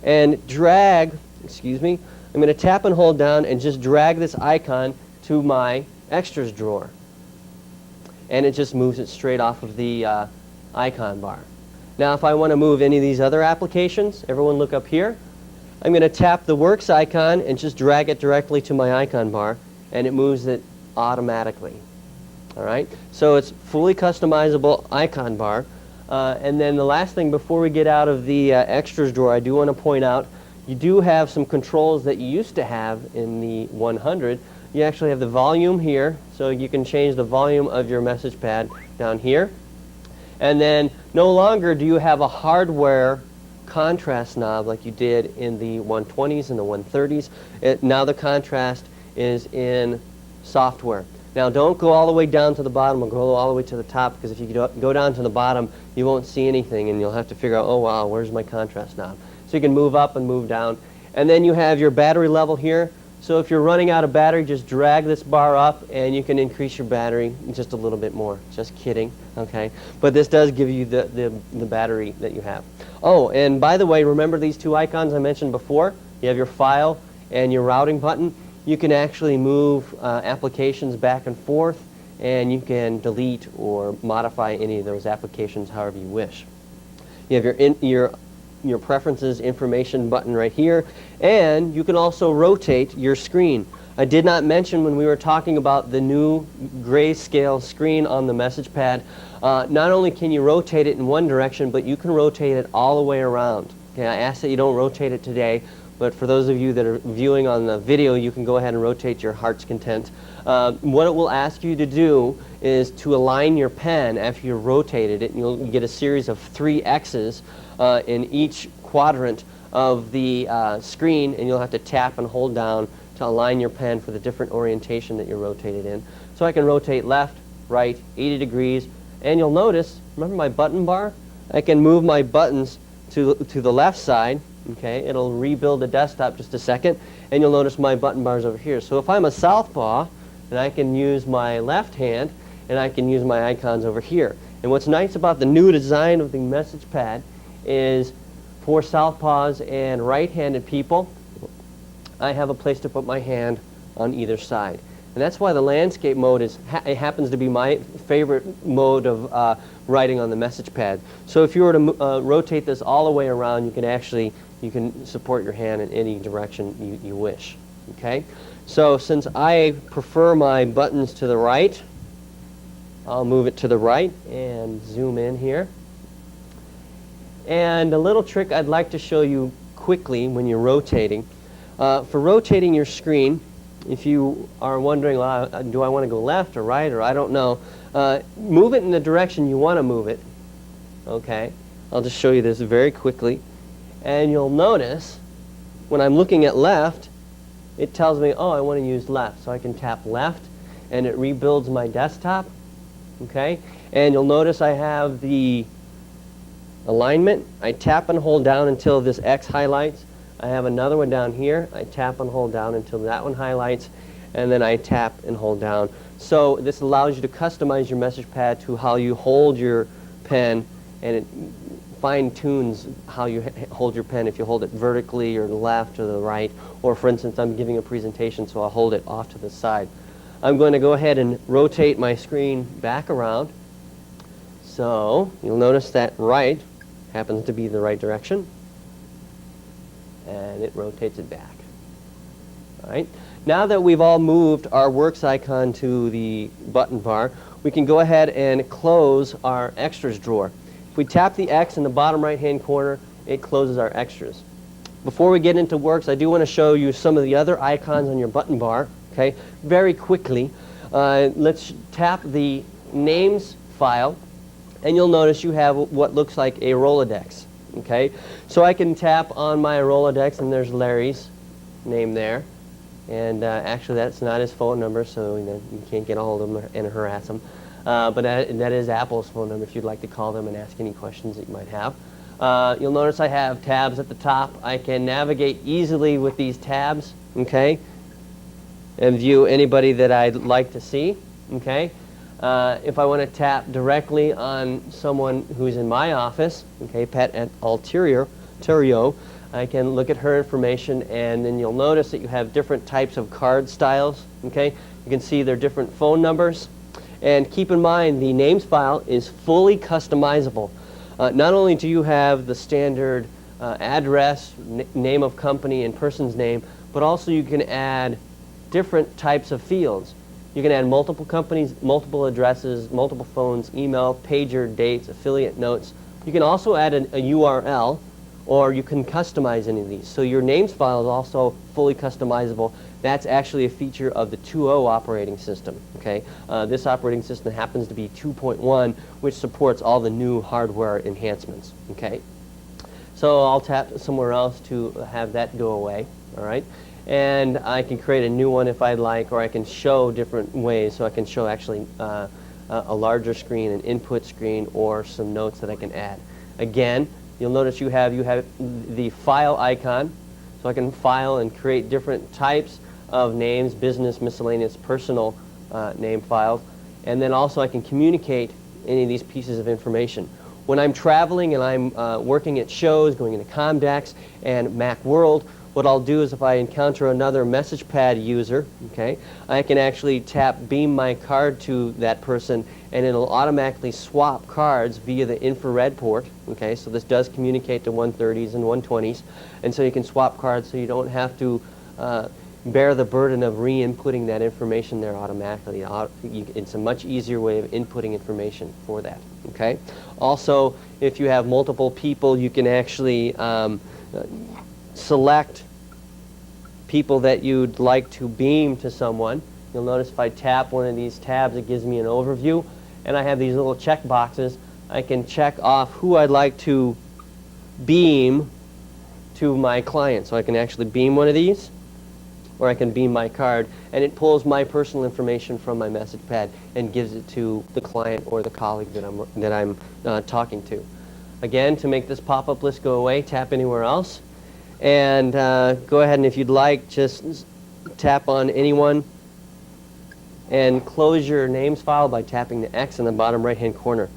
and drag, excuse me, I'm going to tap and hold down and just drag this icon to my extras drawer. And it just moves it straight off of the icon bar. Now if I want to move any of these other applications, everyone look up here. I'm going to tap the Works icon and just drag it directly to my icon bar, and it moves it automatically. All right? So it's fully customizable icon bar. And then the last thing before we get out of the extras drawer, I do want to point out you do have some controls that you used to have in the 100. You actually have the volume here, so you can change the volume of your message pad down here. And then no longer do you have a hardware contrast knob like you did in the 120s and the 130s. Now the contrast is in software. Now don't go all the way down to the bottom or go all the way to the top, because if you go down to the bottom you won't see anything and you'll have to figure out, oh wow, where's my contrast knob? So you can move up and move down. And then you have your battery level here. So if you're running out of battery, just drag this bar up and you can increase your battery just a little bit more. Just kidding, okay? But this does give you the battery that you have. Oh, and by the way, remember these two icons I mentioned before? You have your file and your routing button. You can actually move applications back and forth, and you can delete or modify any of those applications however you wish. You have your preferences information button right here, and you can also rotate your screen. I did not mention when we were talking about the new grayscale screen on the message pad, not only can you rotate it in one direction, but you can rotate it all the way around. Okay, I ask that you don't rotate it today, but for those of you that are viewing on the video, you can go ahead and rotate your heart's content. What it will ask you to do is to align your pen after you've rotated it, and you'll get a series of 3 X's in each quadrant of the screen, and you'll have to tap and hold down to align your pen for the different orientation that you're rotated in. So I can rotate left, right, 80 degrees, and you'll notice, remember my button bar? I can move my buttons to the left side. Okay, it'll rebuild the desktop just a second, and you'll notice my button bar's over here. So if I'm a southpaw, then I can use my left hand, and I can use my icons over here. And what's nice about the new design of the message pad is for southpaws and right-handed people, I have a place to put my hand on either side. And that's why the landscape mode is it happens to be my favorite mode of writing on the message pad. So if you were to rotate this all the way around, you can support your hand in any direction you wish. Okay? So since I prefer my buttons to the right, I'll move it to the right and zoom in here. And a little trick I'd like to show you quickly when you're rotating. For rotating your screen, if you are wondering, well, do I want to go left or right, or I don't know, move it in the direction you want to move it. Okay? I'll just show you this very quickly. And you'll notice when I'm looking at left, it tells me, oh, I want to use left. So I can tap left, and it rebuilds my desktop. Okay? And you'll notice I have the alignment. I tap and hold down until this X highlights. I have another one down here. I tap and hold down until that one highlights, and then I tap and hold down. So this allows you to customize your message pad to how you hold your pen, and it fine-tunes how you hold your pen, if you hold it vertically or left or the right, or for instance, I'm giving a presentation, so I'll hold it off to the side. I'm going to go ahead and rotate my screen back around. So you'll notice that right happens to be the right direction, and it rotates it back. All right. Now that we've all moved our works icon to the button bar, we can go ahead and close our extras drawer. If we tap the X in the bottom right-hand corner, it closes our extras. Before we get into works, I do want to show you some of the other icons on your button bar. Okay, very quickly. Let's tap the names file, and you'll notice you have what looks like a Rolodex. Okay, so I can tap on my Rolodex, and there's Larry's name there. And actually, that's not his phone number, so you can't get a hold of him and harass him. But that is Apple's phone number if you'd like to call them and ask any questions that you might have. You'll notice I have tabs at the top. I can navigate easily with these tabs, okay, and view anybody that I'd like to see, okay. If I want to tap directly on someone who's in my office, okay, Pat Alterio, I can look at her information, and then you'll notice that you have different types of card styles, okay. You can see their different phone numbers. And keep in mind, the names file is fully customizable. Not only do you have the standard address, name of company, and person's name, but also you can add different types of fields. You can add multiple companies, multiple addresses, multiple phones, email, pager, dates, affiliate notes. You can also add a URL, or you can customize any of these. So your names file is also fully customizable. That's actually a feature of the 2.0 operating system. Okay, this operating system happens to be 2.1, which supports all the new hardware enhancements. Okay, so I'll tap somewhere else to have that go away. All right, and I can create a new one if I'd like, or I can show different ways. So I can show actually a larger screen, an input screen, or some notes that I can add. Again, you'll notice you have the file icon, so I can file and create different types of names, business, miscellaneous, personal name files, and then also I can communicate any of these pieces of information. When I'm traveling and I'm working at shows, going into Comdex and Macworld, what I'll do is if I encounter another message pad user, okay, I can actually beam my card to that person, and it'll automatically swap cards via the infrared port. Okay, so this does communicate to 130s and 120s, and so you can swap cards so you don't have to bear the burden of re-inputting that information there automatically. It's a much easier way of inputting information for that. Okay. Also, if you have multiple people, you can actually select people that you'd like to beam to someone. You'll notice if I tap one of these tabs, it gives me an overview, and I have these little check boxes. I can check off who I'd like to beam to my client. So I can actually beam one of these, or I can beam my card, and it pulls my personal information from my message pad and gives it to the client or the colleague that I'm talking to. Again, to make this pop-up list go away, tap anywhere else, and go ahead and, if you'd like, just tap on anyone and close your names file by tapping the X in the bottom right-hand corner.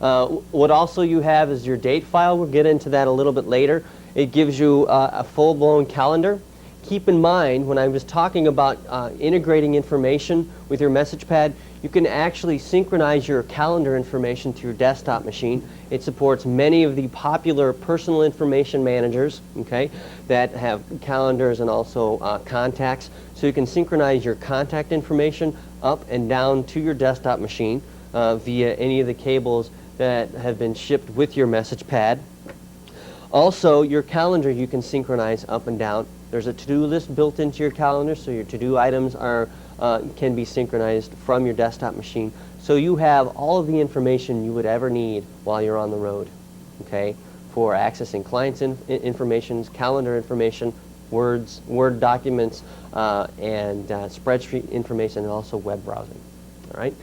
What also you have is your date file. We'll get into that a little bit later. It gives you a full-blown calendar. Keep in mind, when I was talking about integrating information with your message pad, you can actually synchronize your calendar information to your desktop machine. It supports many of the popular personal information managers, okay, that have calendars and also contacts. So you can synchronize your contact information up and down to your desktop machine via any of the cables that have been shipped with your message pad. Also, your calendar you can synchronize up and down. There's a to-do list built into your calendar, so your to-do items can be synchronized from your desktop machine. So you have all of the information you would ever need while you're on the road, okay, for accessing clients' information, calendar information, Word documents, and spreadsheet information, and also web browsing. All right.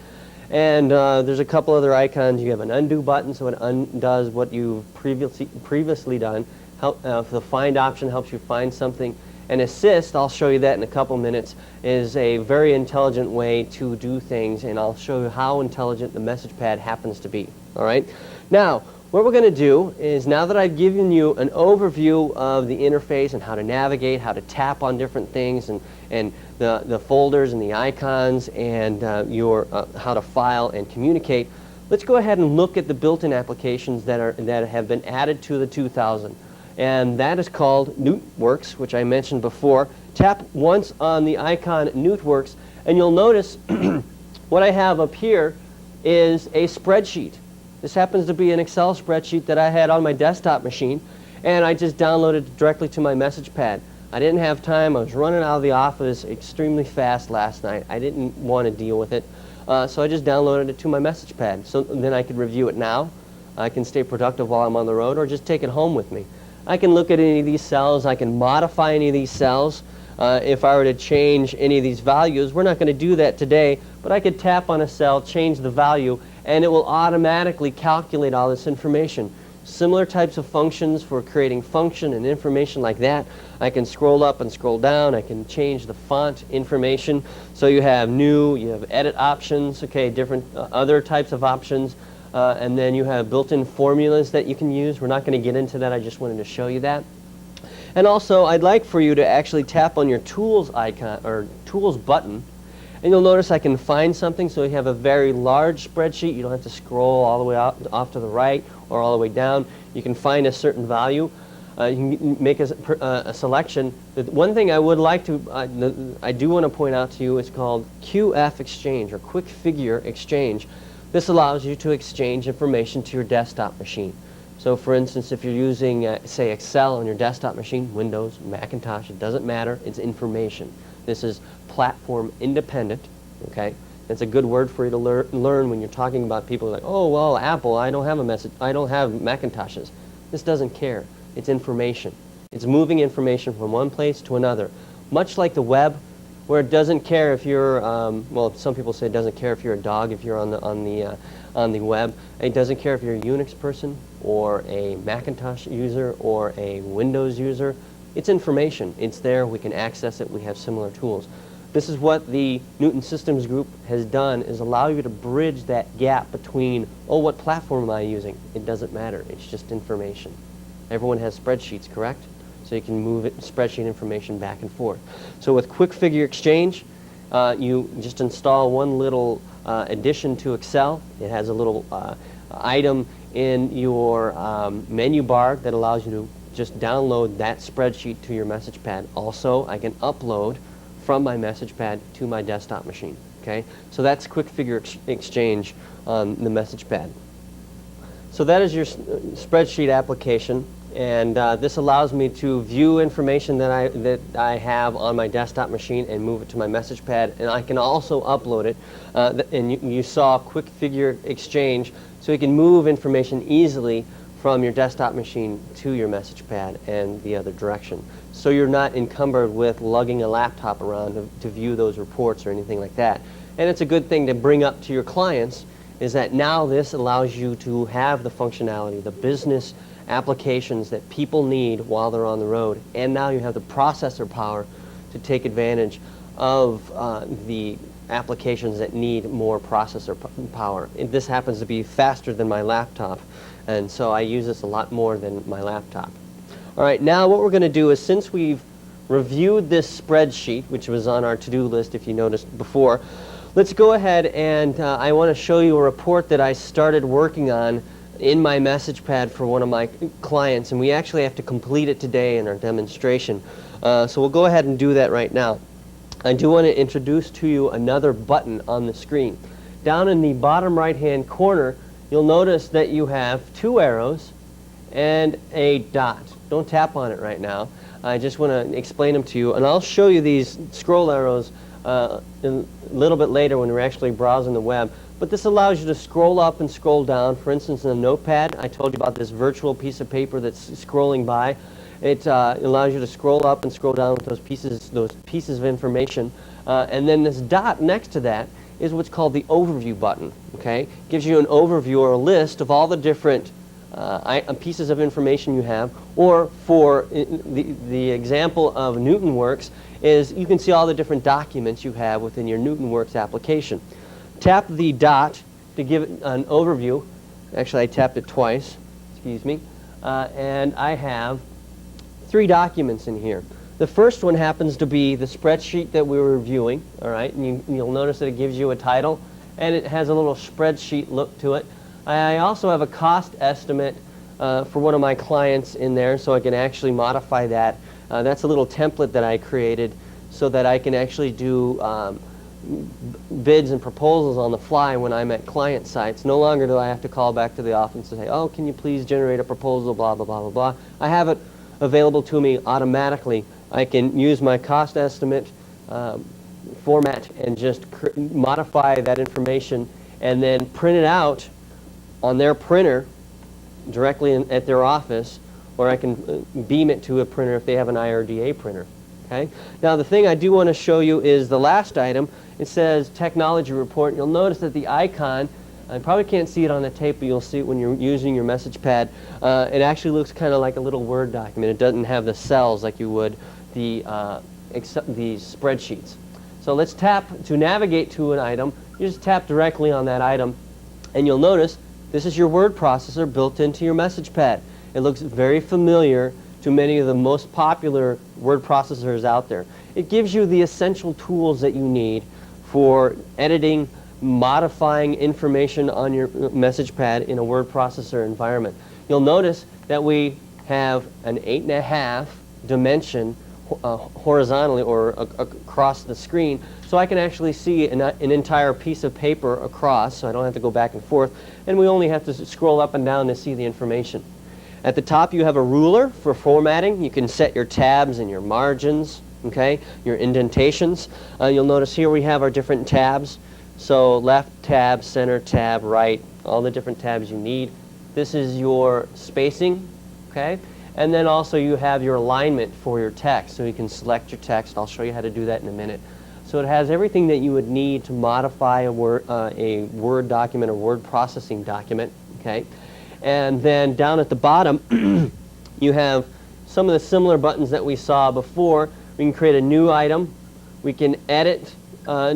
And there's a couple other icons. You have an undo button, so it undoes what you've previously done. The find option helps you find something. And assist, I'll show you that in a couple minutes, is a very intelligent way to do things, and I'll show you how intelligent the message pad happens to be. All right. Now, what we're going to do is, now that I've given you an overview of the interface and how to navigate, how to tap on different things, and the folders and the icons, and how to file and communicate, let's go ahead and look at the built-in applications that have been added to the 2000. And that is called NewtWorks, which I mentioned before. Tap once on the icon NewtWorks, and you'll notice what I have up here is a spreadsheet. This happens to be an Excel spreadsheet that I had on my desktop machine, and I just downloaded it directly to my message pad. I didn't have time. I was running out of the office extremely fast last night. I didn't want to deal with it, so I just downloaded it to my message pad. So then I could review it now. I can stay productive while I'm on the road, or just take it home with me. I can look at any of these cells. I can modify any of these cells. If I were to change any of these values, we're not going to do that today, but I could tap on a cell, change the value, and it will automatically calculate all this information. Similar types of functions for creating function and information like that. I can scroll up and scroll down. I can change the font information. So you have new, you have edit options, okay, different other types of options. And then you have built-in formulas that you can use. We're not going to get into that. I just wanted to show you that. And also, I'd like for you to actually tap on your Tools icon, or Tools button, and you'll notice I can find something. So you have a very large spreadsheet. You don't have to scroll all the way off to the right or all the way down. You can find a certain value. You can make a selection. The one thing I would like to, I do want to point out to you, is called QF Exchange, or Quick Figure Exchange. This allows you to exchange information to your desktop machine. So for instance, if you're using, say, Excel on your desktop machine, Windows, Macintosh, it doesn't matter, it's information. This is platform independent, okay? It's a good word for you to learn when you're talking about people like, oh, well, Apple, I don't have Macintoshes. This doesn't care. It's information. It's moving information from one place to another. Much like the web, where it doesn't care if you're, well, some people say it doesn't care if you're a dog if you're on the web. It doesn't care if you're a Unix person or a Macintosh user or a Windows user. It's information. It's there. We can access it. We have similar tools. This is what the Newton Systems Group has done, is allow you to bridge that gap between, oh, what platform am I using? It doesn't matter. It's just information. Everyone has spreadsheets, correct? So you can move spreadsheet information back and forth. So with Quick Figure Exchange, you just install one little addition to Excel. It has a little item in your menu bar that allows you to just download that spreadsheet to your message pad. Also, I can upload from my message pad to my desktop machine. Okay, so that's quick figure exchange on the message pad. So that is your spreadsheet application, and this allows me to view information that I have on my desktop machine and move it to my message pad, and I can also upload it. And you saw quick figure exchange, so you can move information easily from your desktop machine to your message pad and the other direction. So you're not encumbered with lugging a laptop around to view those reports or anything like that. And it's a good thing to bring up to your clients, is that now this allows you to have the functionality, the business applications that people need while they're on the road. And now you have the processor power to take advantage of the applications that need more processor power. And this happens to be faster than my laptop, and so I use this a lot more than my laptop. All right, now what we're going to do is, since we've reviewed this spreadsheet, which was on our to-do list if you noticed before, let's go ahead and I want to show you a report that I started working on in my message pad for one of my clients, and we actually have to complete it today in our demonstration. So we'll go ahead and do that right now. I do want to introduce to you another button on the screen. Down in the bottom right-hand corner, you'll notice that you have two arrows and a dot. Don't tap on it right now. I just want to explain them to you, and I'll show you these scroll arrows a little bit later when we're actually browsing the web. But this allows you to scroll up and scroll down. For instance, in a notepad, I told you about this virtual piece of paper that's scrolling by. It allows you to scroll up and scroll down with those pieces of information. And then this dot next to that is what's called the overview button. Okay, gives you an overview or a list of all the different pieces of information you have. Or for the example of NewtonWorks is you can see all the different documents you have within your NewtonWorks application. Tap the dot to give it an overview. Actually, I tapped it twice. Excuse me. And I have 3 documents in here. The first one happens to be the spreadsheet that we were reviewing, all right, and you'll notice that it gives you a title, and it has a little spreadsheet look to it. I also have a cost estimate for one of my clients in there, so I can actually modify that. That's a little template that I created so that I can actually do bids and proposals on the fly when I'm at client sites. No longer do I have to call back to the office and say, oh, can you please generate a proposal, blah, blah, blah, blah, blah. I have it available to me automatically. I can use my cost estimate format and just modify that information and then print it out on their printer directly at their office, or I can beam it to a printer if they have an IRDA printer. Okay? Now the thing I do want to show you is the last item. It says technology report. You'll notice that the icon, I probably can't see it on the tape, but you'll see it when you're using your message pad. It actually looks kind of like a little Word document. It doesn't have the cells like you would the spreadsheets. So let's tap to navigate to an item. You just tap directly on that item, and you'll notice this is your word processor built into your message pad. It looks very familiar to many of the most popular word processors out there. It gives you the essential tools that you need for editing, modifying information on your message pad in a word processor environment. You'll notice that we have an 8.5 dimension horizontally or across the screen, so I can actually see an entire piece of paper across, so I don't have to go back and forth, and we only have to scroll up and down to see the information. At the top you have a ruler for formatting. You can set your tabs and your margins, okay, your indentations. You'll notice here we have our different tabs. So left tab, center tab, right, all the different tabs you need. This is your spacing, okay? And then also you have your alignment for your text, so you can select your text. I'll show you how to do that in a minute. So it has everything that you would need to modify a Word document or word processing document, okay? And then down at the bottom, you have some of the similar buttons that we saw before. We can create a new item. We can edit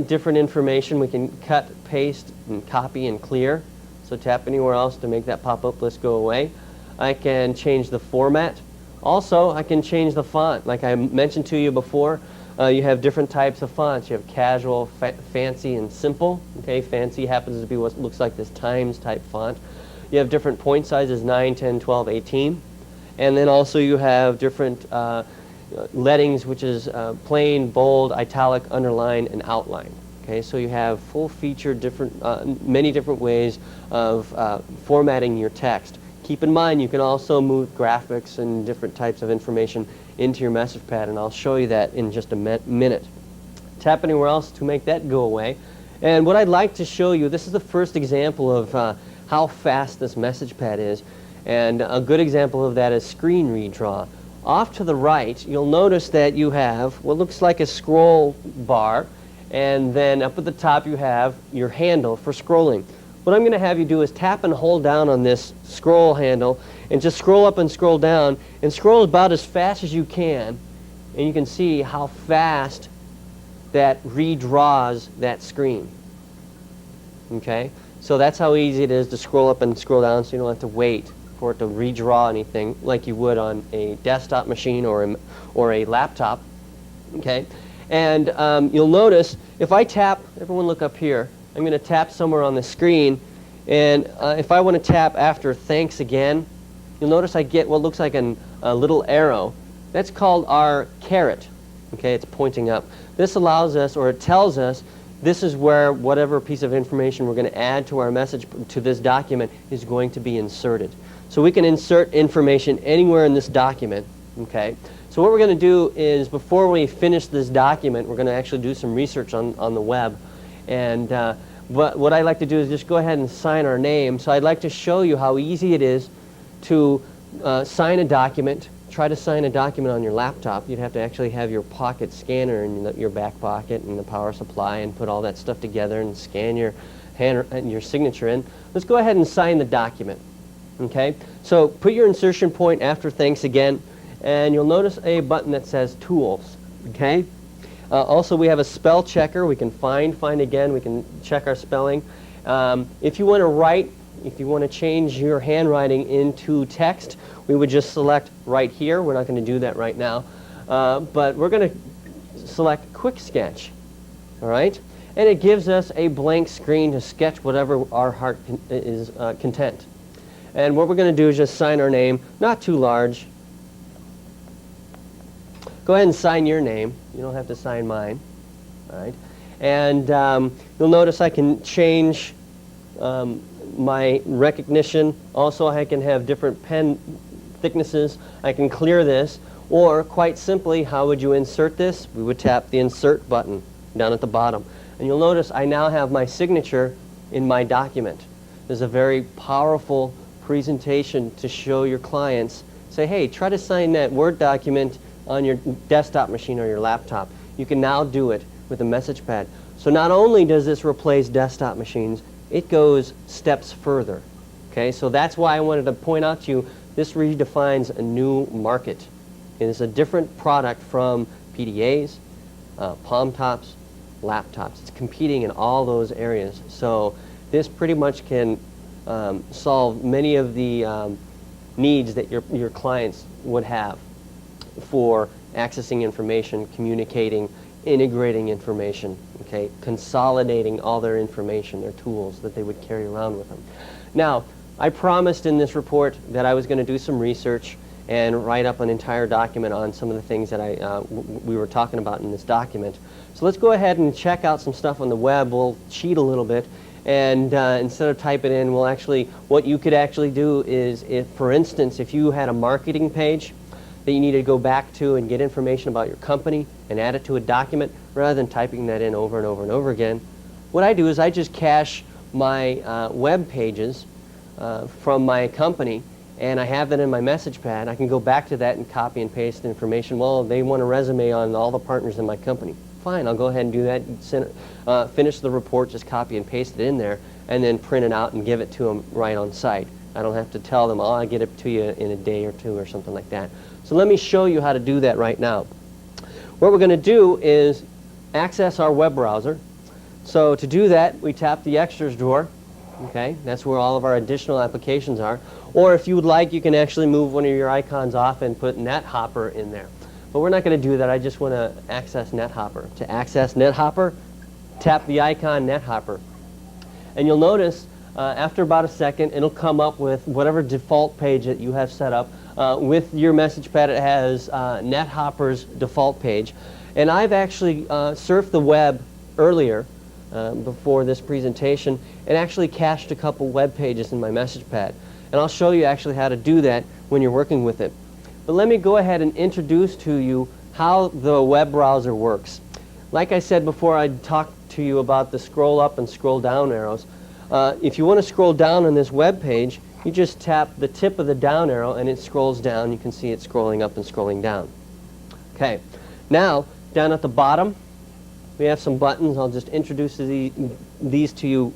different information. We can cut, paste, and copy and clear. So tap anywhere else to make that pop-up list go away. I can change the format. Also, I can change the font. Like I mentioned to you before, you have different types of fonts. You have casual, fancy, and simple. Okay, fancy happens to be what looks like this Times type font. You have different point sizes, 9, 10, 12, 18. And then also you have different lettings, which is plain, bold, italic, underline, and outline. Okay, so you have full-featured many different ways of formatting your text. Keep in mind, you can also move graphics and different types of information into your message pad, and I'll show you that in just a minute. Tap anywhere else to make that go away. And what I'd like to show you, this is the first example of how fast this message pad is, and a good example of that is screen redraw. Off to the right, you'll notice that you have what looks like a scroll bar, and then up at the top you have your handle for scrolling. What I'm going to have you do is tap and hold down on this scroll handle and just scroll up and scroll down and scroll about as fast as you can, and you can see how fast that redraws that screen. Okay? So that's how easy it is to scroll up and scroll down, so you don't have to wait for it to redraw anything like you would on a desktop machine or a laptop. Okay? And you'll notice if I tap, everyone look up here, I'm going to tap somewhere on the screen, and if I want to tap after thanks again, you'll notice I get what looks like a little arrow. That's called our caret. Okay, it's pointing up. This allows us, or it tells us, this is where whatever piece of information we're going to add to our message, to this document, is going to be inserted. So we can insert information anywhere in this document. Okay. So what we're going to do is, before we finish this document, we're going to actually do some research on the web. And what I like to do is just go ahead and sign our name. So I'd like to show you how easy it is to sign a document. Try to sign a document on your laptop. You'd have to actually have your pocket scanner in your back pocket and the power supply and put all that stuff together and scan your signature in. Let's go ahead and sign the document. Okay? So put your insertion point after thanks again, and you'll notice a button that says Tools. Okay? Also, we have a spell checker. We can find again. We can check our spelling. If you want to write, if you want to change your handwriting into text, we would just select right here. We're not going to do that right now. But we're going to select Quick Sketch. All right? And it gives us a blank screen to sketch whatever our heart is content. And what we're going to do is just sign our name, not too large. Go ahead and sign your name. You don't have to sign mine. All right? And you'll notice I can change my recognition. Also, I can have different pen thicknesses. I can clear this. Or, quite simply, how would you insert this? We would tap the Insert button down at the bottom. And you'll notice I now have my signature in my document. There's a very powerful presentation to show your clients. Say, hey, try to sign that Word document on your desktop machine or your laptop. You can now do it with a message pad. So not only does this replace desktop machines, it goes steps further. Okay, so that's why I wanted to point out to you, this redefines a new market. It is a different product from PDAs, palm tops, laptops. It's competing in all those areas. So this pretty much can solve many of the needs that your clients would have for accessing information, communicating, integrating information, okay, consolidating all their information, their tools that they would carry around with them. Now, I promised in this report that I was going to do some research and write up an entire document on some of the things that we were talking about in this document. So let's go ahead and check out some stuff on the web. We'll cheat a little bit, and instead of type it in, we'll actually, what you could actually do is, if, for instance, if you had a marketing page that you need to go back to and get information about your company and add it to a document, rather than typing that in over and over and over again, what I do is I just cache my web pages from my company, and I have that in my message pad. I can go back to that and copy and paste the information. Well, they want a resume on all the partners in my company. Fine, I'll go ahead and do that, finish the report, just copy and paste it in there, and then print it out and give it to them right on site. I don't have to tell them, oh, I'll get it to you in a day or two or something like that. So let me show you how to do that right now. What we're going to do is access our web browser. So to do that, we tap the extras drawer. Okay, that's where all of our additional applications are. Or if you would like, you can actually move one of your icons off and put NetHopper in there. But we're not going to do that. I just want to access NetHopper. To access NetHopper, tap the icon NetHopper. And you'll notice After about a second, it'll come up with whatever default page that you have set up. With your message pad, it has NetHopper's default page. And I've actually surfed the web earlier, before this presentation, and actually cached a couple web pages in my message pad. And I'll show you actually how to do that when you're working with it. But let me go ahead and introduce to you how the web browser works. Like I said before, I talked to you about the scroll up and scroll down arrows. If you want to scroll down on this web page, you just tap the tip of the down arrow and it scrolls down. You can see it scrolling up and scrolling down. Okay, now down at the bottom we have some buttons. I'll just introduce these to you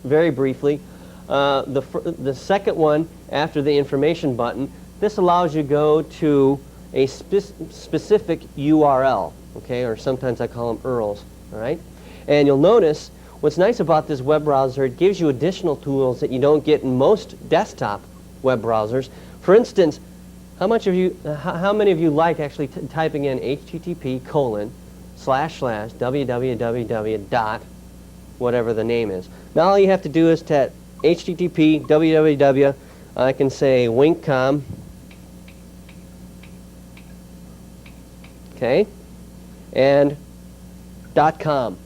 very briefly. The second one after the information button, this allows you to go to a specific URL, okay, or sometimes I call them URLs, all right? And you'll notice what's nice about this web browser, it gives you additional tools that you don't get in most desktop web browsers. For instance, how many of you like actually typing in http://www dot whatever the name is. Now all you have to do is tap http www. I can say winkcom. Okay, and .com.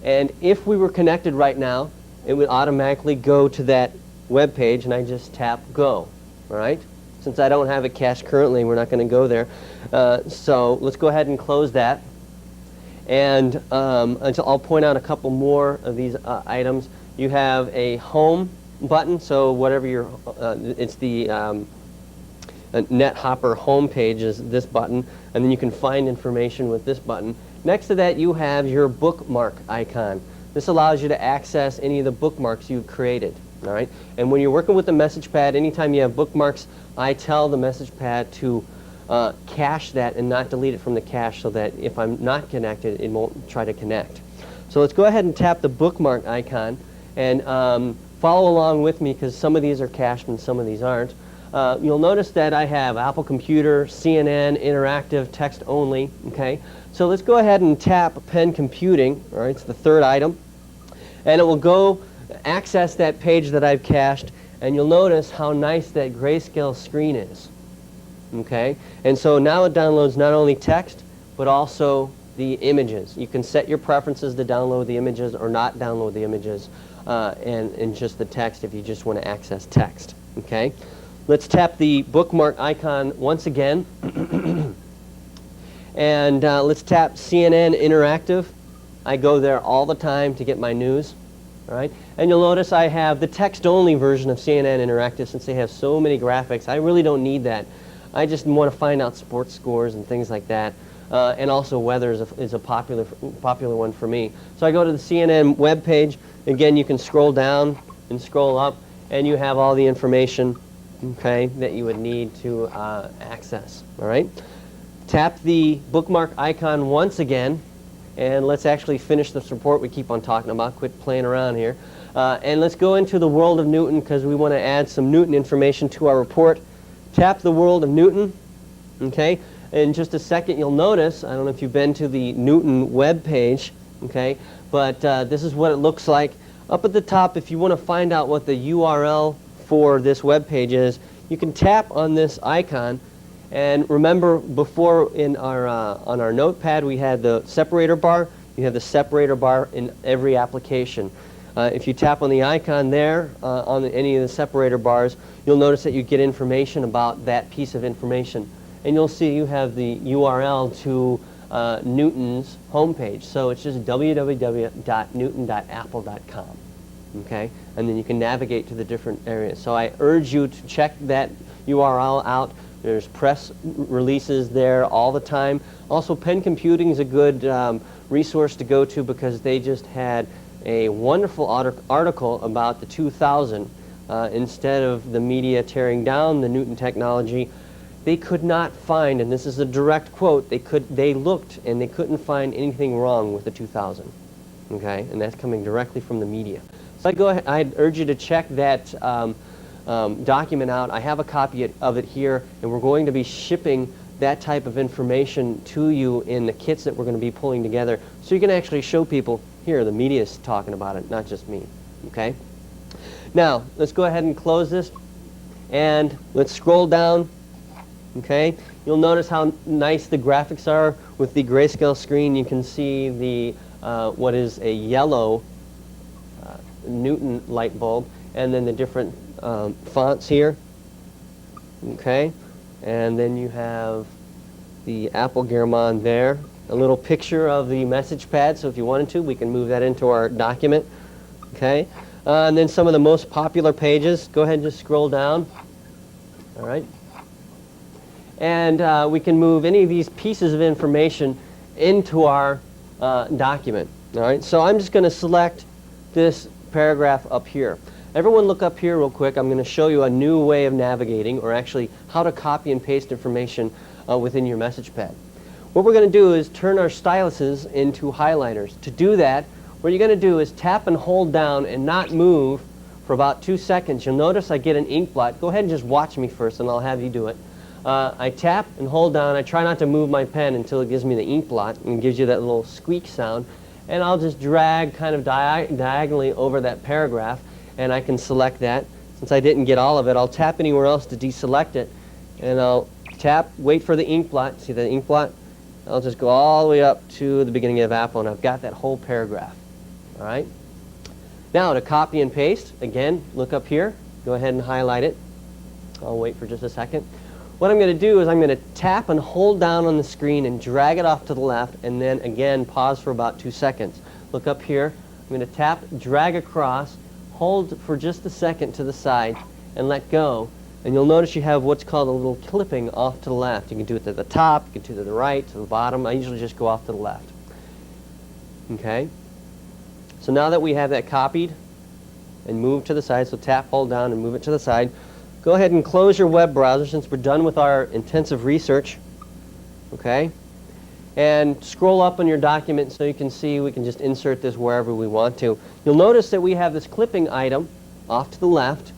And if we were connected right now, it would automatically go to that web page, and I just tap go. All right. Since I don't have it cached currently, we're not going to go there. So let's go ahead and close that. And I'll point out a couple more of these items. You have a home button, so whatever your, it's the NetHopper home page is this button, and then you can find information with this button. Next to that, you have your bookmark icon. This allows you to access any of the bookmarks you created. All right, and when you're working with the message pad, anytime you have bookmarks, I tell the message pad to cache that and not delete it from the cache, so that if I'm not connected, it won't try to connect. So let's go ahead and tap the bookmark icon and follow along with me, because some of these are cached and some of these aren't. You'll notice that I have Apple Computer, CNN, Interactive, Text Only. Okay, so let's go ahead and tap Pen Computing. All right, it's the third item, and it will go access that page that I've cached, and you'll notice how nice that grayscale screen is. Okay, and so now it downloads not only text but also the images. You can set your preferences to download the images or not download the images, and just the text if you just want to access text. Okay, let's tap the bookmark icon once again, and let's tap CNN Interactive. I go there all the time to get my news. All right, and you'll notice I have the text-only version of CNN Interactive, since they have so many graphics. I really don't need that. I just want to find out sports scores and things like that, and also weather is a popular one for me. So I go to the CNN web page. Again, you can scroll down and scroll up, and you have all the information, okay, that you would need to access. All right, tap the bookmark icon once again. And let's actually finish this report we keep on talking about. Quit playing around here. And let's go into the world of Newton, because we want to add some Newton information to our report. Tap the world of Newton. Okay. In just a second, you'll notice, I don't know if you've been to the Newton web page, okay, but this is what it looks like. Up at the top, if you want to find out what the URL for this web page is, you can tap on this icon. And remember, before in our on our notepad we had the separator bar. You have the separator bar in every application. If you tap on the icon there on any of the separator bars, you'll notice that you get information about that piece of information. And you'll see you have the URL to Newton's homepage. So it's just www.newton.apple.com. Okay, and then you can navigate to the different areas. So I urge you to check that URL out. There's press releases there all the time. Also, Pen Computing is a good resource to go to, because they just had a wonderful article about the 2000. Instead of the media tearing down the Newton technology, they could not find, and this is a direct quote, they looked and they couldn't find anything wrong with the 2000. Okay, and that's coming directly from the media. So I'd urge you to check that document out. I have a copy of it here, and we're going to be shipping that type of information to you in the kits that we're going to be pulling together, so you can actually show people, here, the media is talking about it, not just me. Okay? Now, let's go ahead and close this, and let's scroll down. Okay, you'll notice how nice the graphics are with the grayscale screen. You can see the what is a yellow Newton light bulb, and then the different fonts here. Okay, and then you have the Apple Gearmon there. A little picture of the message pad, so if you wanted to, we can move that into our document. Okay, and then some of the most popular pages. Go ahead and just scroll down. All right. And we can move any of these pieces of information into our document. All right, so I'm just going to select this paragraph up here. Everyone look up here real quick. I'm going to show you a new way of navigating, or actually how to copy and paste information within your message pad. What we're going to do is turn our styluses into highlighters. To do that, what you're going to do is tap and hold down and not move for about 2 seconds. You'll notice I get an ink blot. Go ahead and just watch me first, and I'll have you do it. I tap and hold down. I try not to move my pen until it gives me the ink blot and gives you that little squeak sound. And I'll just drag kind of diagonally over that paragraph, and I can select that. Since I didn't get all of it, I'll tap anywhere else to deselect it. And I'll tap, wait for the ink blot. See the ink blot? I'll just go all the way up to the beginning of Apple, and I've got that whole paragraph. All right? Now, to copy and paste, again, look up here. Go ahead and highlight it. I'll wait for just a second. What I'm going to do is I'm going to tap and hold down on the screen and drag it off to the left, and then again pause for about 2 seconds. Look up here. I'm going to tap, drag across, hold for just a second to the side, and let go. And you'll notice you have what's called a little clipping off to the left. You can do it to the top, you can do it to the right, to the bottom. I usually just go off to the left. Okay? So now that we have that copied and moved to the side, so tap, hold down, and move it to the side, go ahead and close your web browser since we're done with our intensive research. Okay? And scroll up on your document so you can see we can just insert this wherever we want to. You'll notice that we have this clipping item off to the left,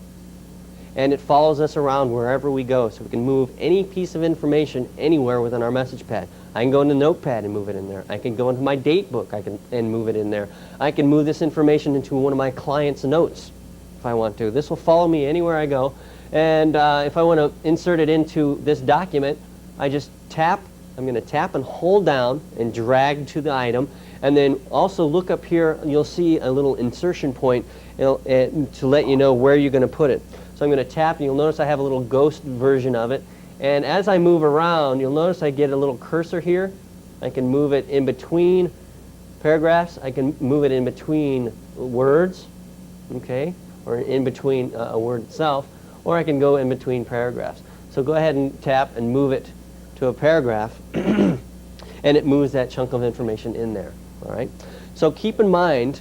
and it follows us around wherever we go, so we can move any piece of information anywhere within our message pad. I can go into Notepad and move it in there. I can go into my date book and move it in there. I can move this information into one of my clients' notes if I want to. This will follow me anywhere I go. And if I want to insert it into this document, I just tap. I'm going to tap and hold down and drag to the item. And then also look up here, you'll see a little insertion point to let you know where you're going to put it. So I'm going to tap, and you'll notice I have a little ghost version of it. And as I move around, you'll notice I get a little cursor here. I can move it in between paragraphs. I can move it in between words, okay, or in between a word itself, or I can go in between paragraphs. So go ahead and tap and move it to a paragraph, and it moves that chunk of information in there. All right. So keep in mind,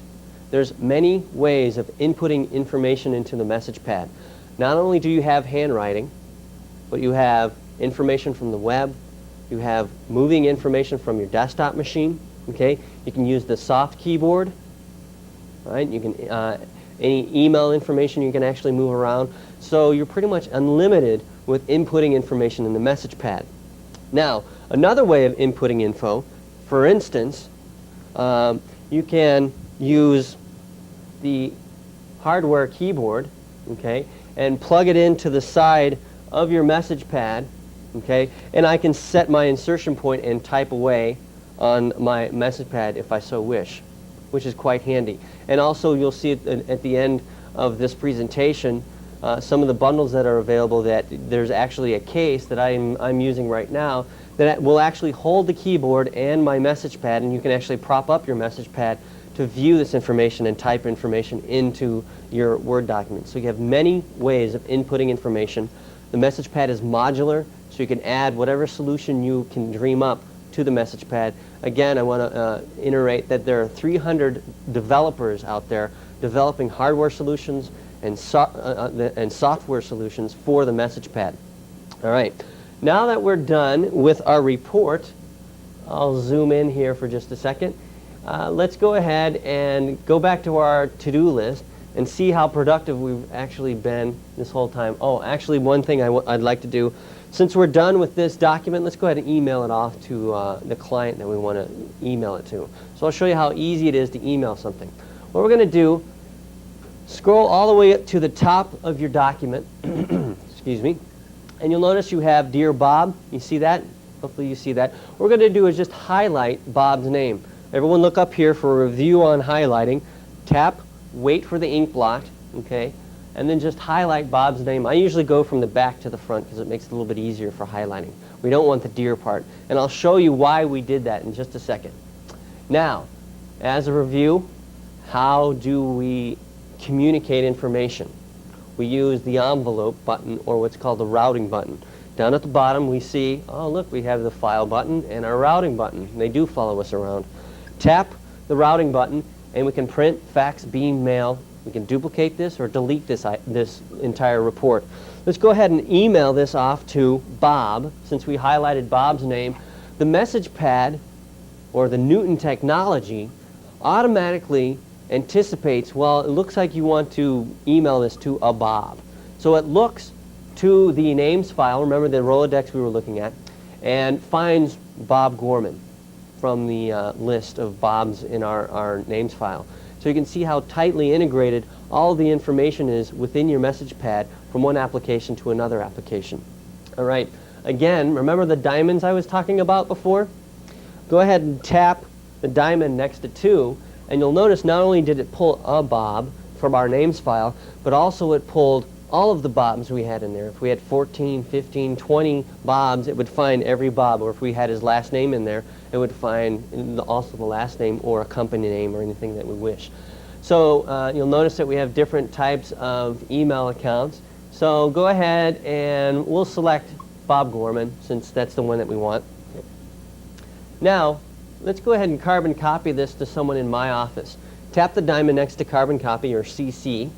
there's many ways of inputting information into the message pad. Not only do you have handwriting, but you have information from the web. You have moving information from your desktop machine. Okay. You can use the soft keyboard. All right. You can any email information you can actually move around. So you're pretty much unlimited with inputting information in the message pad. Now, another way of inputting info, for instance, you can use the hardware keyboard, okay, and plug it into the side of your message pad, okay, and I can set my insertion point and type away on my message pad if I so wish, which is quite handy. And also you'll see at the end of this presentation some of the bundles that are available, that there's actually a case that I'm using right now that will actually hold the keyboard and my message pad, and you can actually prop up your message pad to view this information and type information into your Word document. So you have many ways of inputting information. The message pad is modular, so you can add whatever solution you can dream up to the message pad. Again, I want to iterate that there are 300 developers out there developing hardware solutions and software solutions for the message pad. All right. Now that we're done with our report, I'll zoom in here for just a second. Let's go ahead and go back to our to-do list and see how productive we've actually been this whole time. Oh, actually, one thing I'd like to do, since we're done with this document, let's go ahead and email it off to the client that we want to email it to. So I'll show you how easy it is to email something. What we're going to do, Scroll all the way up to the top of your document, excuse me, and you'll notice you have Dear Bob. You see that? Hopefully you see that. What we're going to do is just highlight Bob's name. Everyone look up here for a review on highlighting. Tap, wait for the ink blot, okay, and then just highlight Bob's name. I usually go from the back to the front because it makes it a little bit easier for highlighting. We don't want the dear part, and I'll show you why we did that in just a second. Now, as a review, how do we communicate information? We use the envelope button, or what's called the routing button. Down at the bottom we see, oh look, we have the file button and our routing button. They do follow us around. Tap the routing button and we can print, fax, beam, mail. We can duplicate this or delete this entire report. Let's go ahead and email this off to Bob. Since we highlighted Bob's name, the message pad, or the Newton technology, automatically anticipates, well, it looks like you want to email this to a Bob. So it looks to the names file, remember the Rolodex we were looking at, and finds Bob Gorman from the list of Bobs in our names file. So you can see how tightly integrated all the information is within your message pad from one application to another application. All right, again, remember the diamonds I was talking about before? Go ahead and tap the diamond next to 2, and you'll notice not only did it pull a Bob from our names file, but also it pulled all of the Bobs we had in there. If we had 14, 15, 20 Bobs, it would find every Bob. Or if we had his last name in there, it would find also the last name or a company name or anything that we wish. So you'll notice that we have different types of email accounts. So go ahead and we'll select Bob Gorman since that's the one that we want. Now, let's go ahead and carbon copy this to someone in my office. Tap the diamond next to carbon copy, or CC,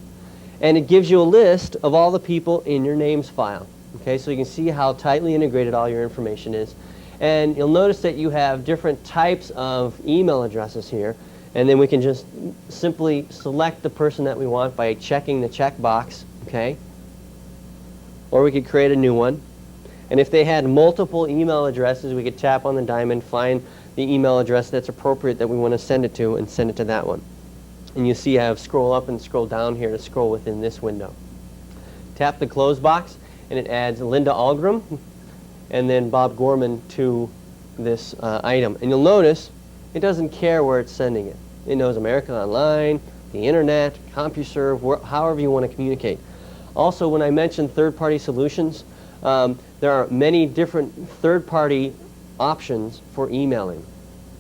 and it gives you a list of all the people in your names file. Okay, so you can see how tightly integrated all your information is. And you'll notice that you have different types of email addresses here, and then we can just simply select the person that we want by checking the checkbox, okay? Or we could create a new one. And if they had multiple email addresses, we could tap on the diamond, find the email address that's appropriate that we want to send it to, and send it to that one. And you see I have scroll up and scroll down here to scroll within this window. Tap the close box and it adds Linda Algram and then Bob Gorman to this item. And you'll notice it doesn't care where it's sending it. It knows America Online, the Internet, CompuServe, however you want to communicate. Also, when I mentioned third-party solutions, there are many different third-party options for emailing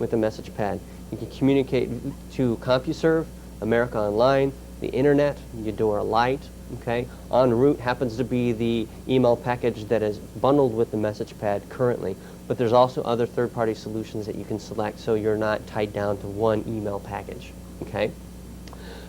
with the message pad. You can communicate to CompuServe, America Online, the Internet, Eudora Lite, okay? En route happens to be the email package that is bundled with the message pad currently, but there's also other third-party solutions that you can select so you're not tied down to one email package, okay?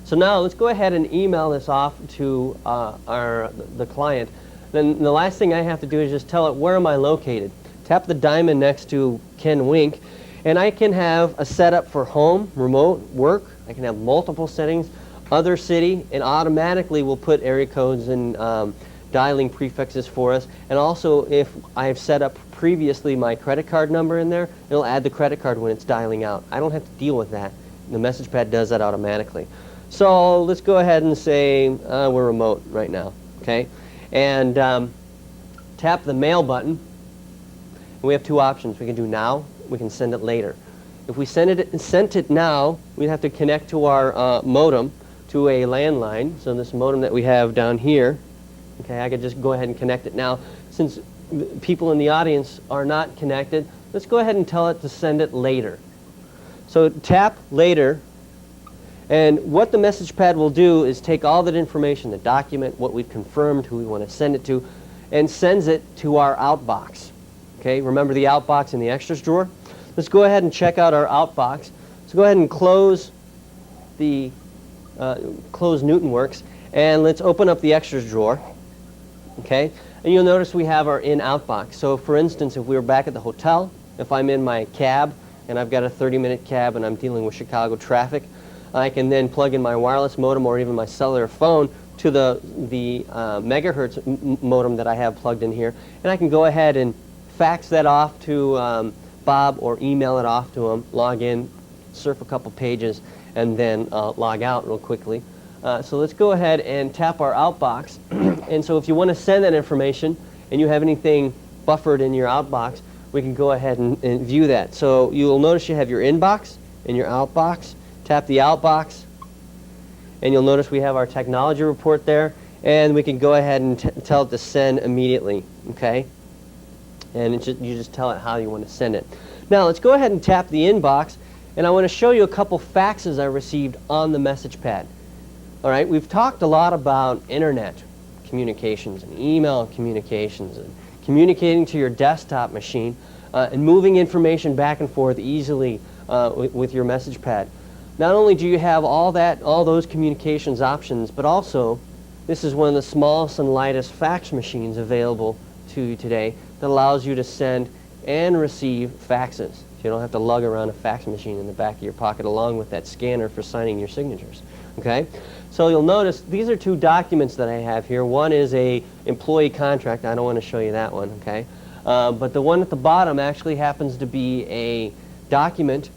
So now let's go ahead and email this off to the client. Then the last thing I have to do is just tell it where am I located. Tap the diamond next to Ken Wink, and I can have a setup for home, remote, work. I can have multiple settings, other city, and automatically will put area codes and dialing prefixes for us. And also, if I've set up previously my credit card number in there, it'll add the credit card when it's dialing out. I don't have to deal with that. The message pad does that automatically. So let's go ahead and say we're remote right now, okay? And tap the mail button. We have two options. We can do now, we can send it later. If we sent it now, we'd have to connect to our modem to a landline. So this modem that we have down here, okay, I could just go ahead and connect it now. Since people in the audience are not connected, let's go ahead and tell it to send it later. So tap later, and what the message pad will do is take all that information, the document, what we've confirmed, who we want to send it to, and sends it to our outbox. Okay, remember the outbox in the extras drawer? Let's go ahead and check out our outbox. So go ahead and close the close NewtonWorks, and let's open up the extras drawer. Okay, and you'll notice we have our in-out box. So for instance, if we were back at the hotel, if I'm in my cab and I've got a 30-minute cab and I'm dealing with Chicago traffic, I can then plug in my wireless modem or even my cellular phone to the megahertz modem that I have plugged in here, and I can go ahead and fax that off to Bob or email it off to him, log in, surf a couple pages, and then log out real quickly. So let's go ahead and tap our outbox. And so if you want to send that information and you have anything buffered in your outbox, we can go ahead and view that. So you'll notice you have your inbox and your outbox. Tap the outbox, and you'll notice we have our technology report there, and we can go ahead and tell it to send immediately, okay? And you just tell it how you want to send it. Now let's go ahead and tap the inbox, and I want to show you a couple faxes I received on the message pad. All right, we've talked a lot about internet communications and email communications and communicating to your desktop machine and moving information back and forth easily with your message pad. Not only do you have all those communications options, but also this is one of the smallest and lightest fax machines available to you today that allows you to send and receive faxes. So you don't have to lug around a fax machine in the back of your pocket along with that scanner for signing your signatures. Okay? So you'll notice these are two documents that I have here. One is a employee contract. I don't want to show you that one, okay? But the one at the bottom actually happens to be a document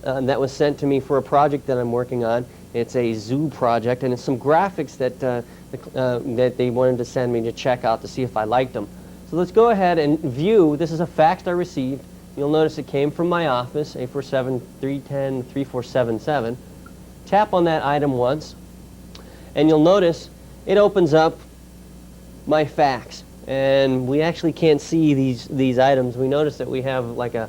that was sent to me for a project that I'm working on. It's a zoo project, and it's some graphics that that they wanted to send me to check out to see if I liked them. So let's go ahead and view. This is a fax I received. You'll notice it came from my office, 847-310-3477. Tap on that item once, and you'll notice it opens up my fax. And we actually can't see these items. We notice that we have like a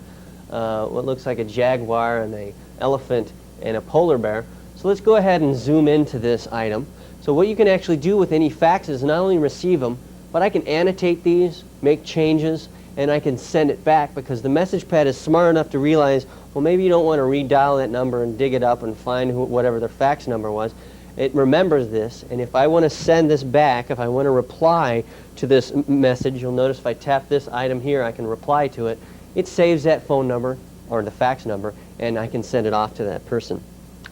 what looks like a jaguar and an elephant and a polar bear. So let's go ahead and zoom into this item. So what you can actually do with any faxes is not only receive them, but I can annotate these, make changes, and I can send it back because the message pad is smart enough to realize, well, maybe you don't want to redial that number and dig it up and find whatever their fax number was. It remembers this, and if I want to send this back, if I want to reply to this message, you'll notice if I tap this item here, I can reply to it. It saves that phone number, or the fax number, and I can send it off to that person.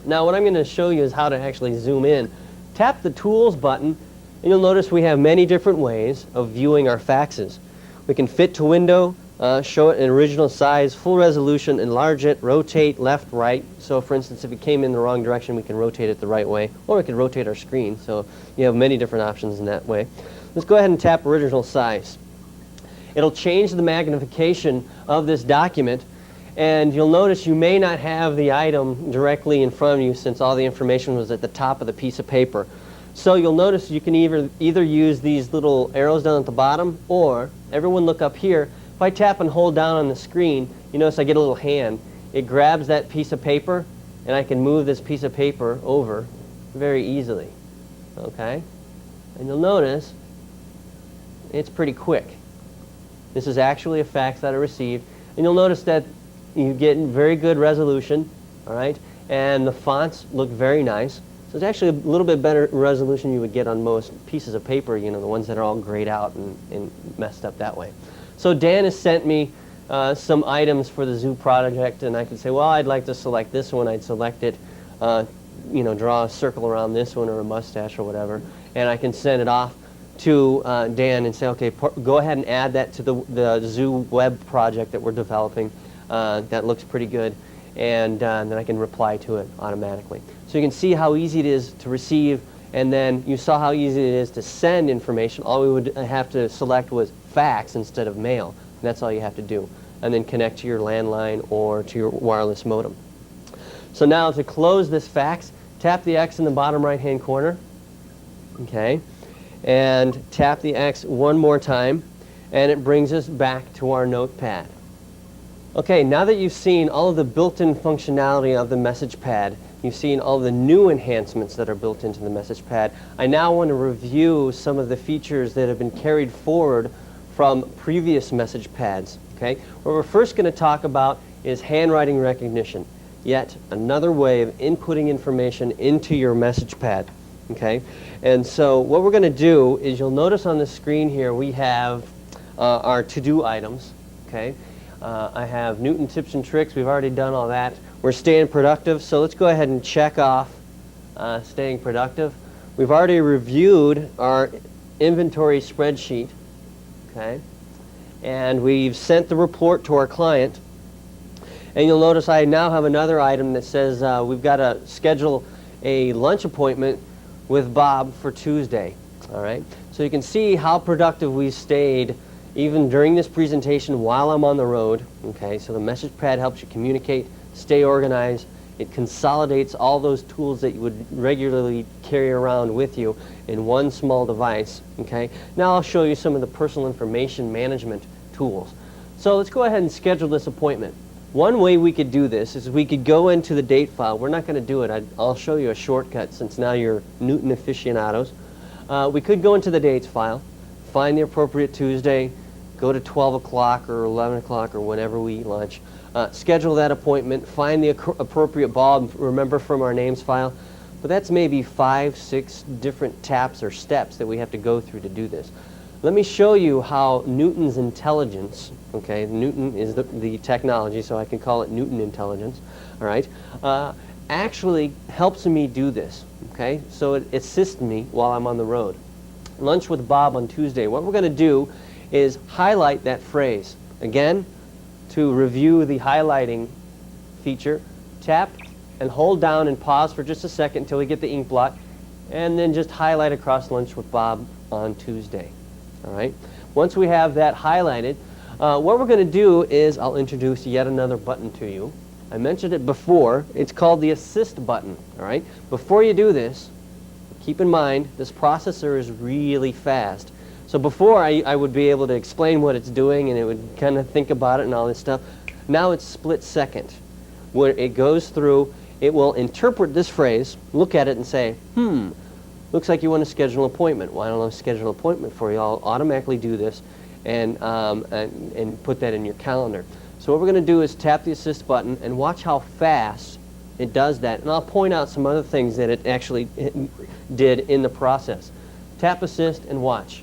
Now what I'm going to show you is how to actually zoom in. Tap the Tools button, and you'll notice we have many different ways of viewing our faxes. We can fit to window, show it in original size, full resolution, enlarge it, rotate left, right. So for instance, if it came in the wrong direction, we can rotate it the right way, or we can rotate our screen. So you have many different options in that way. Let's go ahead and tap original size. It'll change the magnification of this document, and you'll notice you may not have the item directly in front of you since all the information was at the top of the piece of paper. So you'll notice you can either use these little arrows down at the bottom, or everyone look up here. If I tap and hold down on the screen, you notice I get a little hand. It grabs that piece of paper, and I can move this piece of paper over very easily. Okay? And you'll notice it's pretty quick. This is actually a fax that I received, and you'll notice that you get very good resolution, all right, and the fonts look very nice. So it's actually a little bit better resolution you would get on most pieces of paper, you know, the ones that are all grayed out and messed up that way. So Dan has sent me some items for the zoo project, and I can say, well, I'd like to select this one. I'd select it, you know, draw a circle around this one or a mustache or whatever, and I can send it off to Dan and say, okay, go ahead and add that to the zoo web project that we're developing. That looks pretty good, and then I can reply to it automatically. So you can see how easy it is to receive, and then you saw how easy it is to send information. All we would have to select was fax instead of mail, and that's all you have to do, and then connect to your landline or to your wireless modem. So now to close this fax, tap the X in the bottom right hand corner, okay, and tap the X one more time, and it brings us back to our notepad. Okay, now that you've seen all of the built-in functionality of the message pad, you've seen all the new enhancements that are built into the message pad, I now want to review some of the features that have been carried forward from previous message pads. Okay? What we're first going to talk about is handwriting recognition, yet another way of inputting information into your message pad. Okay? And so what we're going to do is, you'll notice on the screen here we have our to-do items. Okay? I have Newton tips and tricks. We've already done all that. We're staying productive, so let's go ahead and check off staying productive. We've already reviewed our inventory spreadsheet, okay? And we've sent the report to our client. And you'll notice I now have another item that says we've got to schedule a lunch appointment with Bob for Tuesday. All right, so you can see how productive we stayed even during this presentation while I'm on the road. Okay, so the message pad helps you communicate, stay organized. It consolidates all those tools that you would regularly carry around with you in one small device. Okay, now I'll show you some of the personal information management tools. So let's go ahead and schedule this appointment. One way we could do this is we could go into the date file. We're not going to do it. I'll show you a shortcut since now you're Newton aficionados. We could go into the dates file, find the appropriate Tuesday, go to 12 o'clock or 11 o'clock or whenever we eat lunch. Schedule that appointment, find the appropriate Bob, remember from our names file. But that's maybe 5, 6 different taps or steps that we have to go through to do this. Let me show you how Newton's intelligence, okay, Newton is the technology, so I can call it Newton intelligence, all right, actually helps me do this, okay? So it assists me while I'm on the road. Lunch with Bob on Tuesday. What we're going to do is highlight that phrase. Again, to review the highlighting feature, tap and hold down and pause for just a second until we get the ink blot, and then just highlight across Lunch with Bob on Tuesday. All right. Once we have that highlighted, what we're going to do is I'll introduce yet another button to you. I mentioned it before. It's called the Assist button. All right. Before you do this, keep in mind this processor is really fast. So before I would be able to explain what it's doing and it would kind of think about it and all this stuff. Now it's split second. Where it goes through, it will interpret this phrase, look at it and say, looks like you want to schedule an appointment. Why don't I schedule an appointment for you? I'll automatically do this and put that in your calendar. So what we're going to do is tap the Assist button and watch how fast it does that. And I'll point out some other things that it actually did in the process. Tap Assist and watch.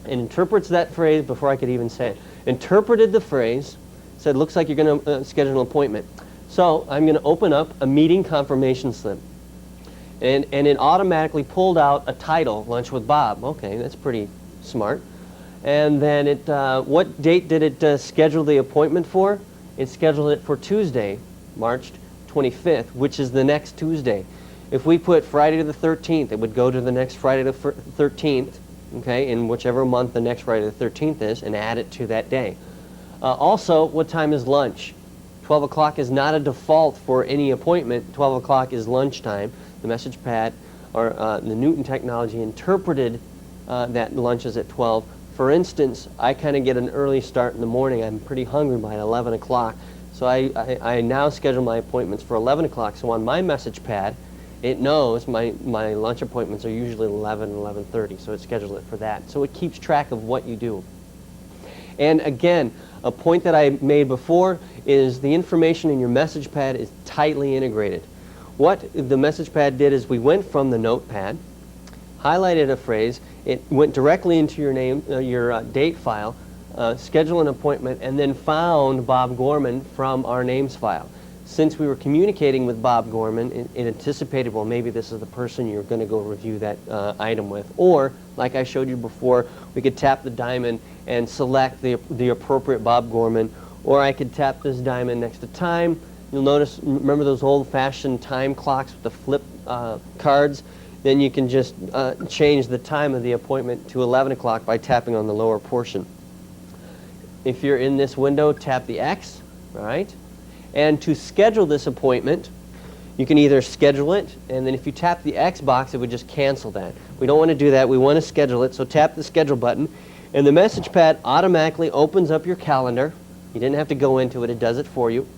It interprets that phrase before I could even say it. Interpreted the phrase, said, looks like you're going to schedule an appointment. So I'm going to open up a meeting confirmation slip. And it automatically pulled out a title, Lunch with Bob. Okay, that's pretty smart. And then what date did it schedule the appointment for? It scheduled it for Tuesday, March 25th, which is the next Tuesday. If we put Friday the 13th, it would go to the next Friday the 13th. Okay, in whichever month the next Friday the 13th is, and add it to that day. Also, what time is lunch? 12 o'clock is not a default for any appointment. 12 o'clock is lunchtime. The message pad, or the Newton technology, interpreted that lunch is at 12. For instance, I kind of get an early start in the morning. I'm pretty hungry by 11 o'clock. So I now schedule my appointments for 11 o'clock. So on my message pad, it knows my lunch appointments are usually 11, 11:30, so it schedules it for that. So it keeps track of what you do. And again, a point that I made before is the information in your message pad is tightly integrated. What the message pad did is we went from the notepad, highlighted a phrase, it went directly into your name, your date file, schedule an appointment, and then found Bob Gorman from our names file. Since we were communicating with Bob Gorman, it anticipated, well, maybe this is the person you're going to go review that item with. Or, like I showed you before, we could tap the diamond and select the appropriate Bob Gorman. Or I could tap this diamond next to time. You'll notice, remember those old-fashioned time clocks with the flip cards? Then you can just change the time of the appointment to 11 o'clock by tapping on the lower portion. If you're in this window, tap the X, all right? And to schedule this appointment, you can either schedule it, and then if you tap the X box, it would just cancel that. We don't want to do that. We want to schedule it, so tap the Schedule button, and the message pad automatically opens up your calendar. You didn't have to go into it. It does it for you.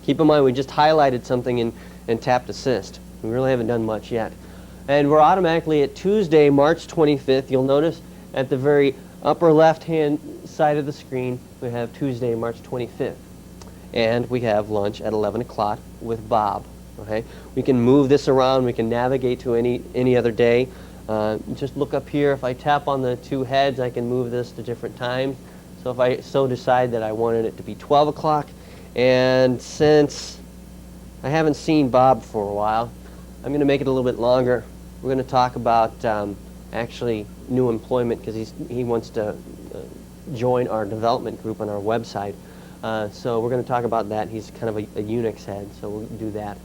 Keep in mind, we just highlighted something and tapped Assist. We really haven't done much yet. And we're automatically at Tuesday, March 25th. You'll notice at the very upper left-hand side of the screen, we have Tuesday, March 25th. And we have lunch at 11 o'clock with Bob. Okay? We can move this around. We can navigate to any other day. Just look up here. If I tap on the two heads, I can move this to different times. So if I so decide that I wanted it to be 12 o'clock, and since I haven't seen Bob for a while, I'm going to make it a little bit longer. We're going to talk about actually new employment because he wants to join our development group on our website. So we're going to talk about that. He's kind of a Unix head, so we'll do that.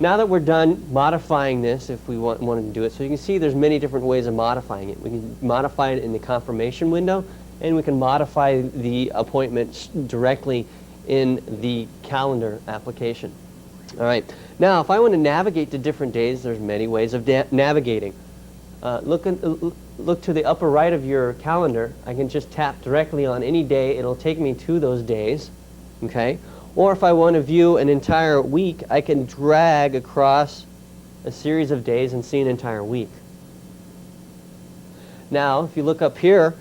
Now that we're done modifying this, if we wanted to do it, so you can see there's many different ways of modifying it. We can modify it in the confirmation window, and we can modify the appointments directly in the calendar application. All right. Now, if I want to navigate to different days, there's many ways of navigating. Look to the upper right of your calendar. I can just tap directly on any day. It'll take me to those days. Okay. Or if I want to view an entire week, I can drag across a series of days and see an entire week. Now, if you look up here,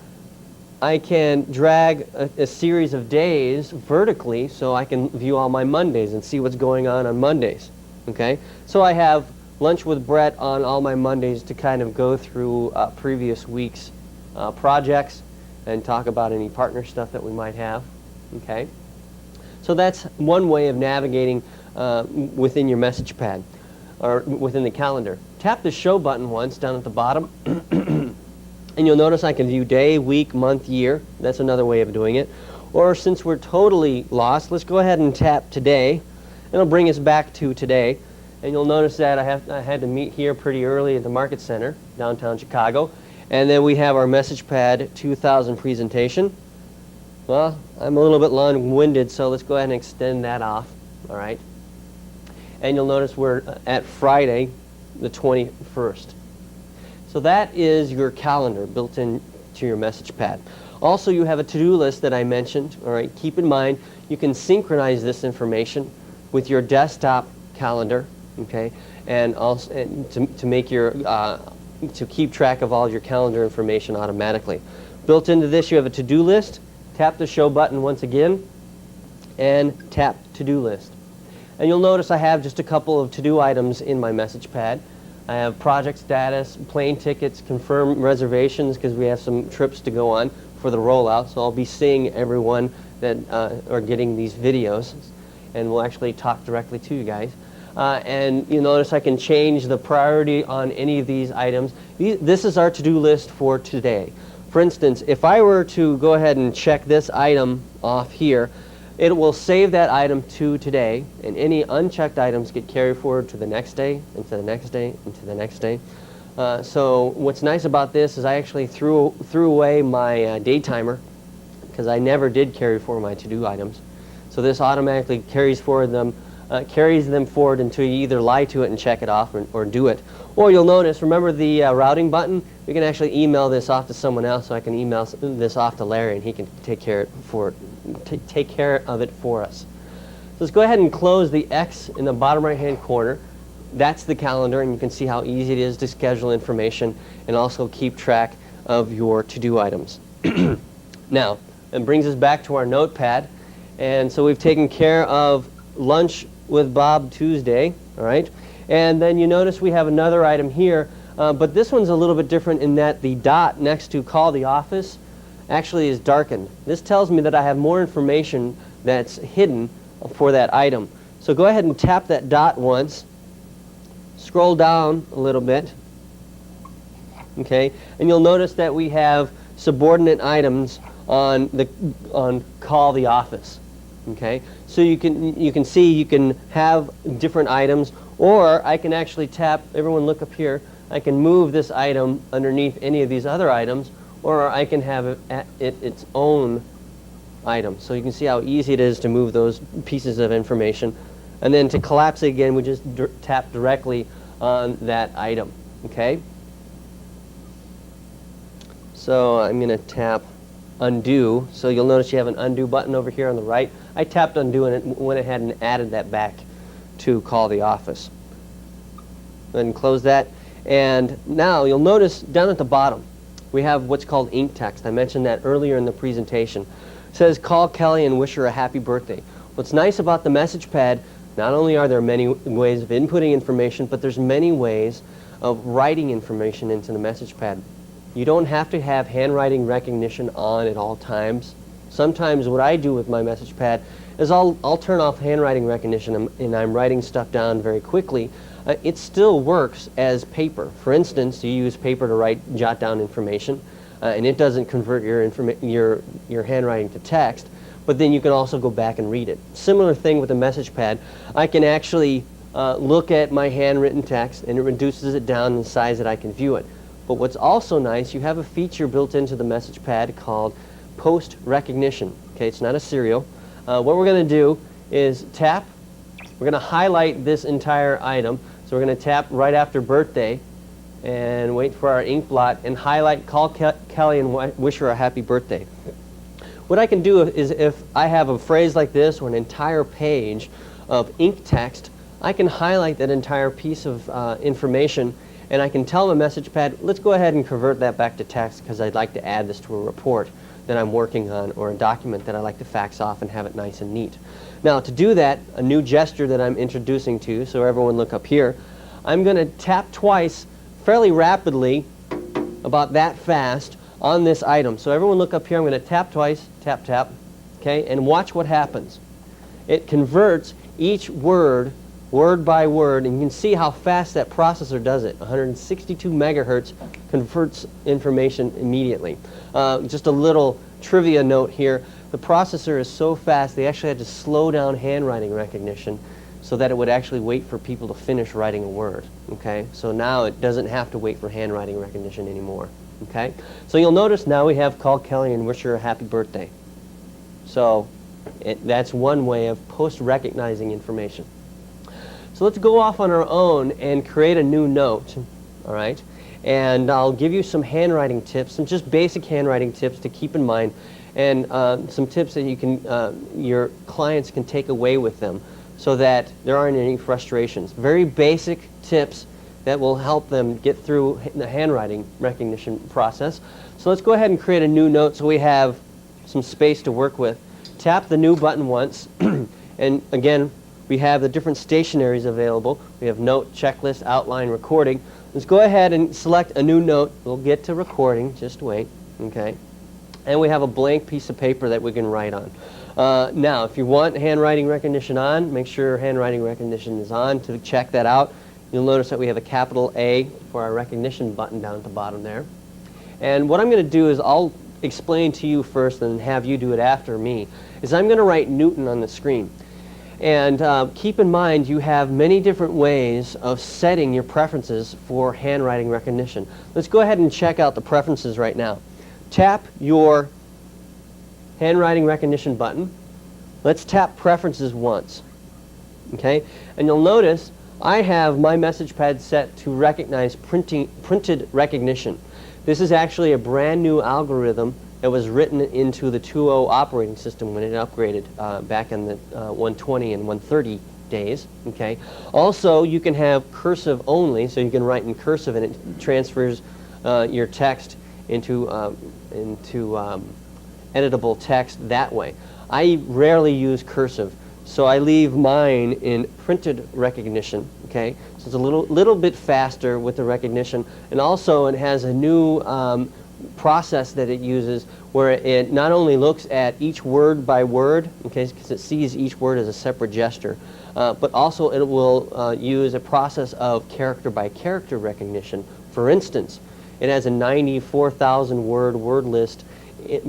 I can drag a series of days vertically so I can view all my Mondays and see what's going on Mondays. Okay? So I have lunch with Brett on all my Mondays to kind of go through previous week's projects and talk about any partner stuff that we might have. Okay? So that's one way of navigating within your message pad or within the calendar. Tap the show button once down at the bottom and you'll notice I can view day, week, month, year. That's another way of doing it. Or since we're totally lost, let's go ahead and tap today. It'll bring us back to today. And you'll notice that I had to meet here pretty early at the Market Center, downtown Chicago. And then we have our message pad 2000 presentation. Well, I'm a little bit long-winded, so let's go ahead and extend that off. All right. And you'll notice we're at Friday, the 21st. So that is your calendar built into your message pad. Also, you have a to-do list that I mentioned. All right. Keep in mind, you can synchronize this information with your desktop calendar. Okay, and also to make your to keep track of all your calendar information automatically. Built into this, you have a to-do list. Tap the show button once again, and tap to-do list. And you'll notice I have just a couple of to-do items in my message pad. I have project status, plane tickets, confirm reservations because we have some trips to go on for the rollout. So I'll be seeing everyone that are getting these videos, and we'll actually talk directly to you guys. And you'll notice I can change the priority on any of these items. This is our to-do list for today. For instance, if I were to go ahead and check this item off here, it will save that item to today, and any unchecked items get carried forward to the next day, and to the next day, and to the next day. So what's nice about this is I actually threw away my day timer because I never did carry forward my to-do items. So this automatically carries them forward until you either lie to it and check it off or do it. Or you'll notice, remember the routing button? We can actually email this off to someone else, so I can email this off to Larry and he can take care of it for us. So let's go ahead and close the X in the bottom right hand corner. That's the calendar, and you can see how easy it is to schedule information and also keep track of your to-do items. Now, it brings us back to our notepad, and so we've taken care of lunch with Bob Tuesday, all right? And then you notice we have another item here, but this one's a little bit different in that the dot next to call the office actually is darkened. This tells me that I have more information that's hidden for that item. So go ahead and tap that dot once, scroll down a little bit, okay, and you'll notice that we have subordinate items on call the office. Okay, so you can see you can have different items, or I can actually tap. Everyone, look up here. I can move this item underneath any of these other items, or I can have its own item. So you can see how easy it is to move those pieces of information, and then to collapse it again, we just tap directly on that item. Okay. So I'm going to tap undo. So you'll notice you have an undo button over here on the right. I tapped undo and it went ahead and added that back to call the office. Go ahead and close that. And now you'll notice down at the bottom we have what's called ink text. I mentioned that earlier in the presentation. It says call Kelly and wish her a happy birthday. What's nice about the message pad, not only are there many ways of inputting information, but there's many ways of writing information into the message pad. You don't have to have handwriting recognition on at all times. Sometimes what I do with my message pad is I'll turn off handwriting recognition and I'm writing stuff down very quickly. It still works as paper. For instance, you use paper to jot down information, and it doesn't convert your handwriting to text, but then you can also go back and read it. Similar thing with the message pad. I can actually look at my handwritten text, and it reduces it down in the size that I can view it. But what's also nice, you have a feature built into the message pad called post recognition. Okay, it's not a serial. What we're going to do is tap. We're going to highlight this entire item. So we're going to tap right after birthday and wait for our ink blot and highlight, call Kelly and wish her a happy birthday. What I can do is, if I have a phrase like this or an entire page of ink text, I can highlight that entire piece of information, and I can tell the message pad, let's go ahead and convert that back to text because I'd like to add this to a report that I'm working on or a document that I like to fax off and have it nice and neat. Now, to do that, a new gesture that I'm introducing to you, so everyone look up here, I'm going to tap twice fairly rapidly, about that fast, on this item. So everyone look up here. I'm going to tap twice, tap, tap, okay, and watch what happens. It converts each word, word by word, and you can see how fast that processor does it. 162 megahertz converts information immediately. Just a little trivia note here. The processor is so fast, they actually had to slow down handwriting recognition so that it would actually wait for people to finish writing a word. Okay, so now it doesn't have to wait for handwriting recognition anymore. Okay, so you'll notice now we have call Kelly and wish her a happy birthday. So that's one way of post-recognizing information. So let's go off on our own and create a new note. All right, and I'll give you some handwriting tips, some just basic handwriting tips to keep in mind, and some tips that you can, your clients can take away with them, so that there aren't any frustrations. Very basic tips that will help them get through the handwriting recognition process. So let's go ahead and create a new note so we have some space to work with. Tap the new button once, and again, we have the different stationaries available. We have note, checklist, outline, recording. Let's go ahead and select a new note. We'll get to recording, just wait, okay? And we have a blank piece of paper that we can write on. Now, if you want handwriting recognition on, make sure handwriting recognition is on to check that out. You'll notice that we have a capital A for our recognition button down at the bottom there. And what I'm going to do is I'll explain to you first and have you do it after me, is I'm going to write Newton on the screen. And keep in mind you have many different ways of setting your preferences for handwriting recognition. Let's go ahead and check out the preferences right now. Tap your handwriting recognition button. Let's tap preferences once. Okay? And you'll notice I have my message pad set to recognize printed recognition. This is actually a brand new algorithm that was written into the 2.0 operating system when it upgraded back in the 120 and 130 days. Okay. Also, you can have cursive only, so you can write in cursive and it transfers your text into editable text that way. I rarely use cursive, so I leave mine in printed recognition. Okay, so it's a little bit faster with the recognition, and also it has a new process that it uses where it not only looks at each word by word, okay, because it sees each word as a separate gesture, but also it will use a process of character by character recognition. For instance, it has a 94,000 word list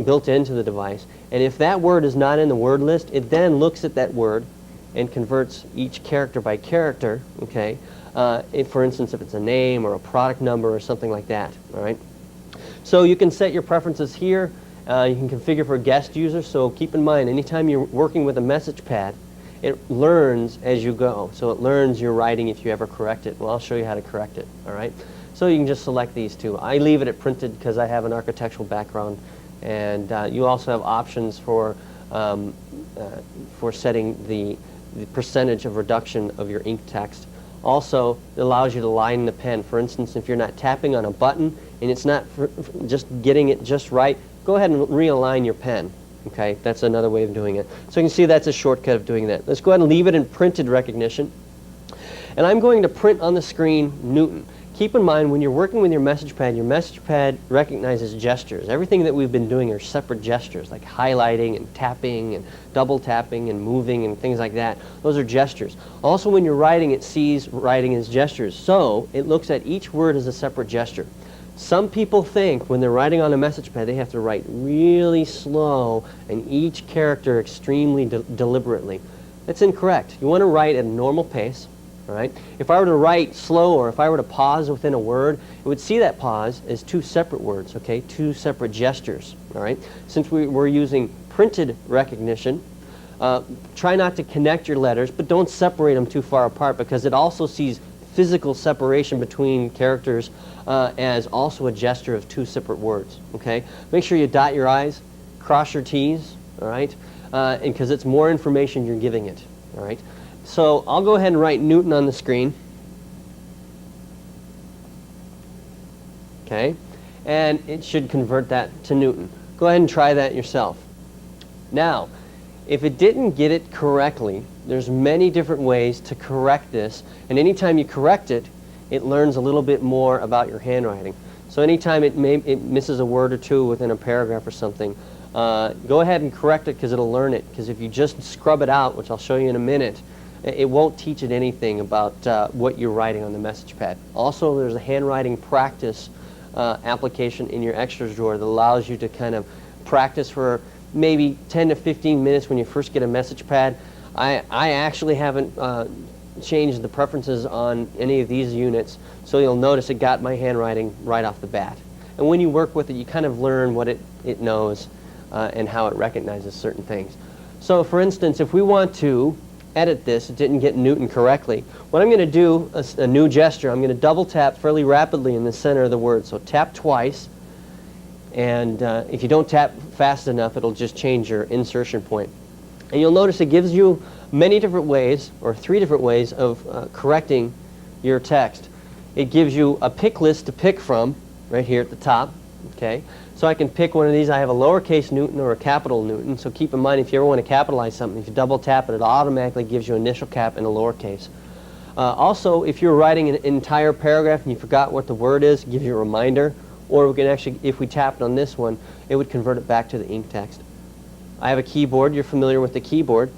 built into the device, and if that word is not in the word list, it then looks at that word and converts each character by character, okay, for instance, if it's a name or a product number or something like that, all right? So you can set your preferences here. You can configure for guest users, so keep in mind, anytime you're working with a message pad, it learns as you go. So it learns your writing if you ever correct it. Well, I'll show you how to correct it, all right? So you can just select these two. I leave it at printed because I have an architectural background, and you also have options for setting the percentage of reduction of your ink text. Also, it allows you to line the pen. For instance, if you're not tapping on a button and it's not just getting it just right, go ahead and realign your pen. Okay, that's another way of doing it. So you can see that's a shortcut of doing that. Let's go ahead and leave it in printed recognition. And I'm going to print on the screen Newton. Keep in mind, when you're working with your message pad recognizes gestures. Everything that we've been doing are separate gestures, like highlighting and tapping and double tapping and moving and things like that. Those are gestures. Also, when you're writing, it sees writing as gestures. So it looks at each word as a separate gesture. Some people think when they're writing on a message pad, they have to write really slow and each character extremely deliberately. That's incorrect. You want to write at a normal pace. All right? If I were to write slow, or if I were to pause within a word, it would see that pause as two separate words, okay? Two separate gestures. All right? Since we're using printed recognition, try not to connect your letters, but don't separate them too far apart, because it also sees physical separation between characters as also a gesture of two separate words. Okay? Make sure you dot your I's, cross your T's, all right? And because it's more information you're giving it. All right? So I'll go ahead and write Newton on the screen. Okay? And it should convert that to Newton. Go ahead and try that yourself. Now, if it didn't get it correctly, there's many different ways to correct this, and anytime you correct it, it learns a little bit more about your handwriting. So anytime it misses a word or two within a paragraph or something, go ahead and correct it, because it'll learn it. Because if you just scrub it out, which I'll show you in a minute, it won't teach it anything about what you're writing on the message pad. Also, there's a handwriting practice application in your extras drawer that allows you to kind of practice for maybe 10 to 15 minutes when you first get a message pad. I actually haven't changed the preferences on any of these units, so you'll notice it got my handwriting right off the bat. And when you work with it, you kind of learn what it knows and how it recognizes certain things. So for instance, if we want to edit this, it didn't get Newton correctly, what I'm going to do, a new gesture, I'm going to double tap fairly rapidly in the center of the word. So tap twice, and if you don't tap fast enough, it'll just change your insertion point. And you'll notice it gives you many different ways, or 3 different ways of correcting your text. It gives you a pick list to pick from right here at the top. Okay, so I can pick one of these. I have a lowercase Newton or a capital Newton, so keep in mind if you ever want to capitalize something, if you double tap it, it automatically gives you initial cap in a lowercase. Also, if you're writing an entire paragraph and you forgot what the word is, it gives you a reminder. Or we can actually, if we tapped on this one, it would convert it back to the ink text. I have a keyboard. You're familiar with the keyboard.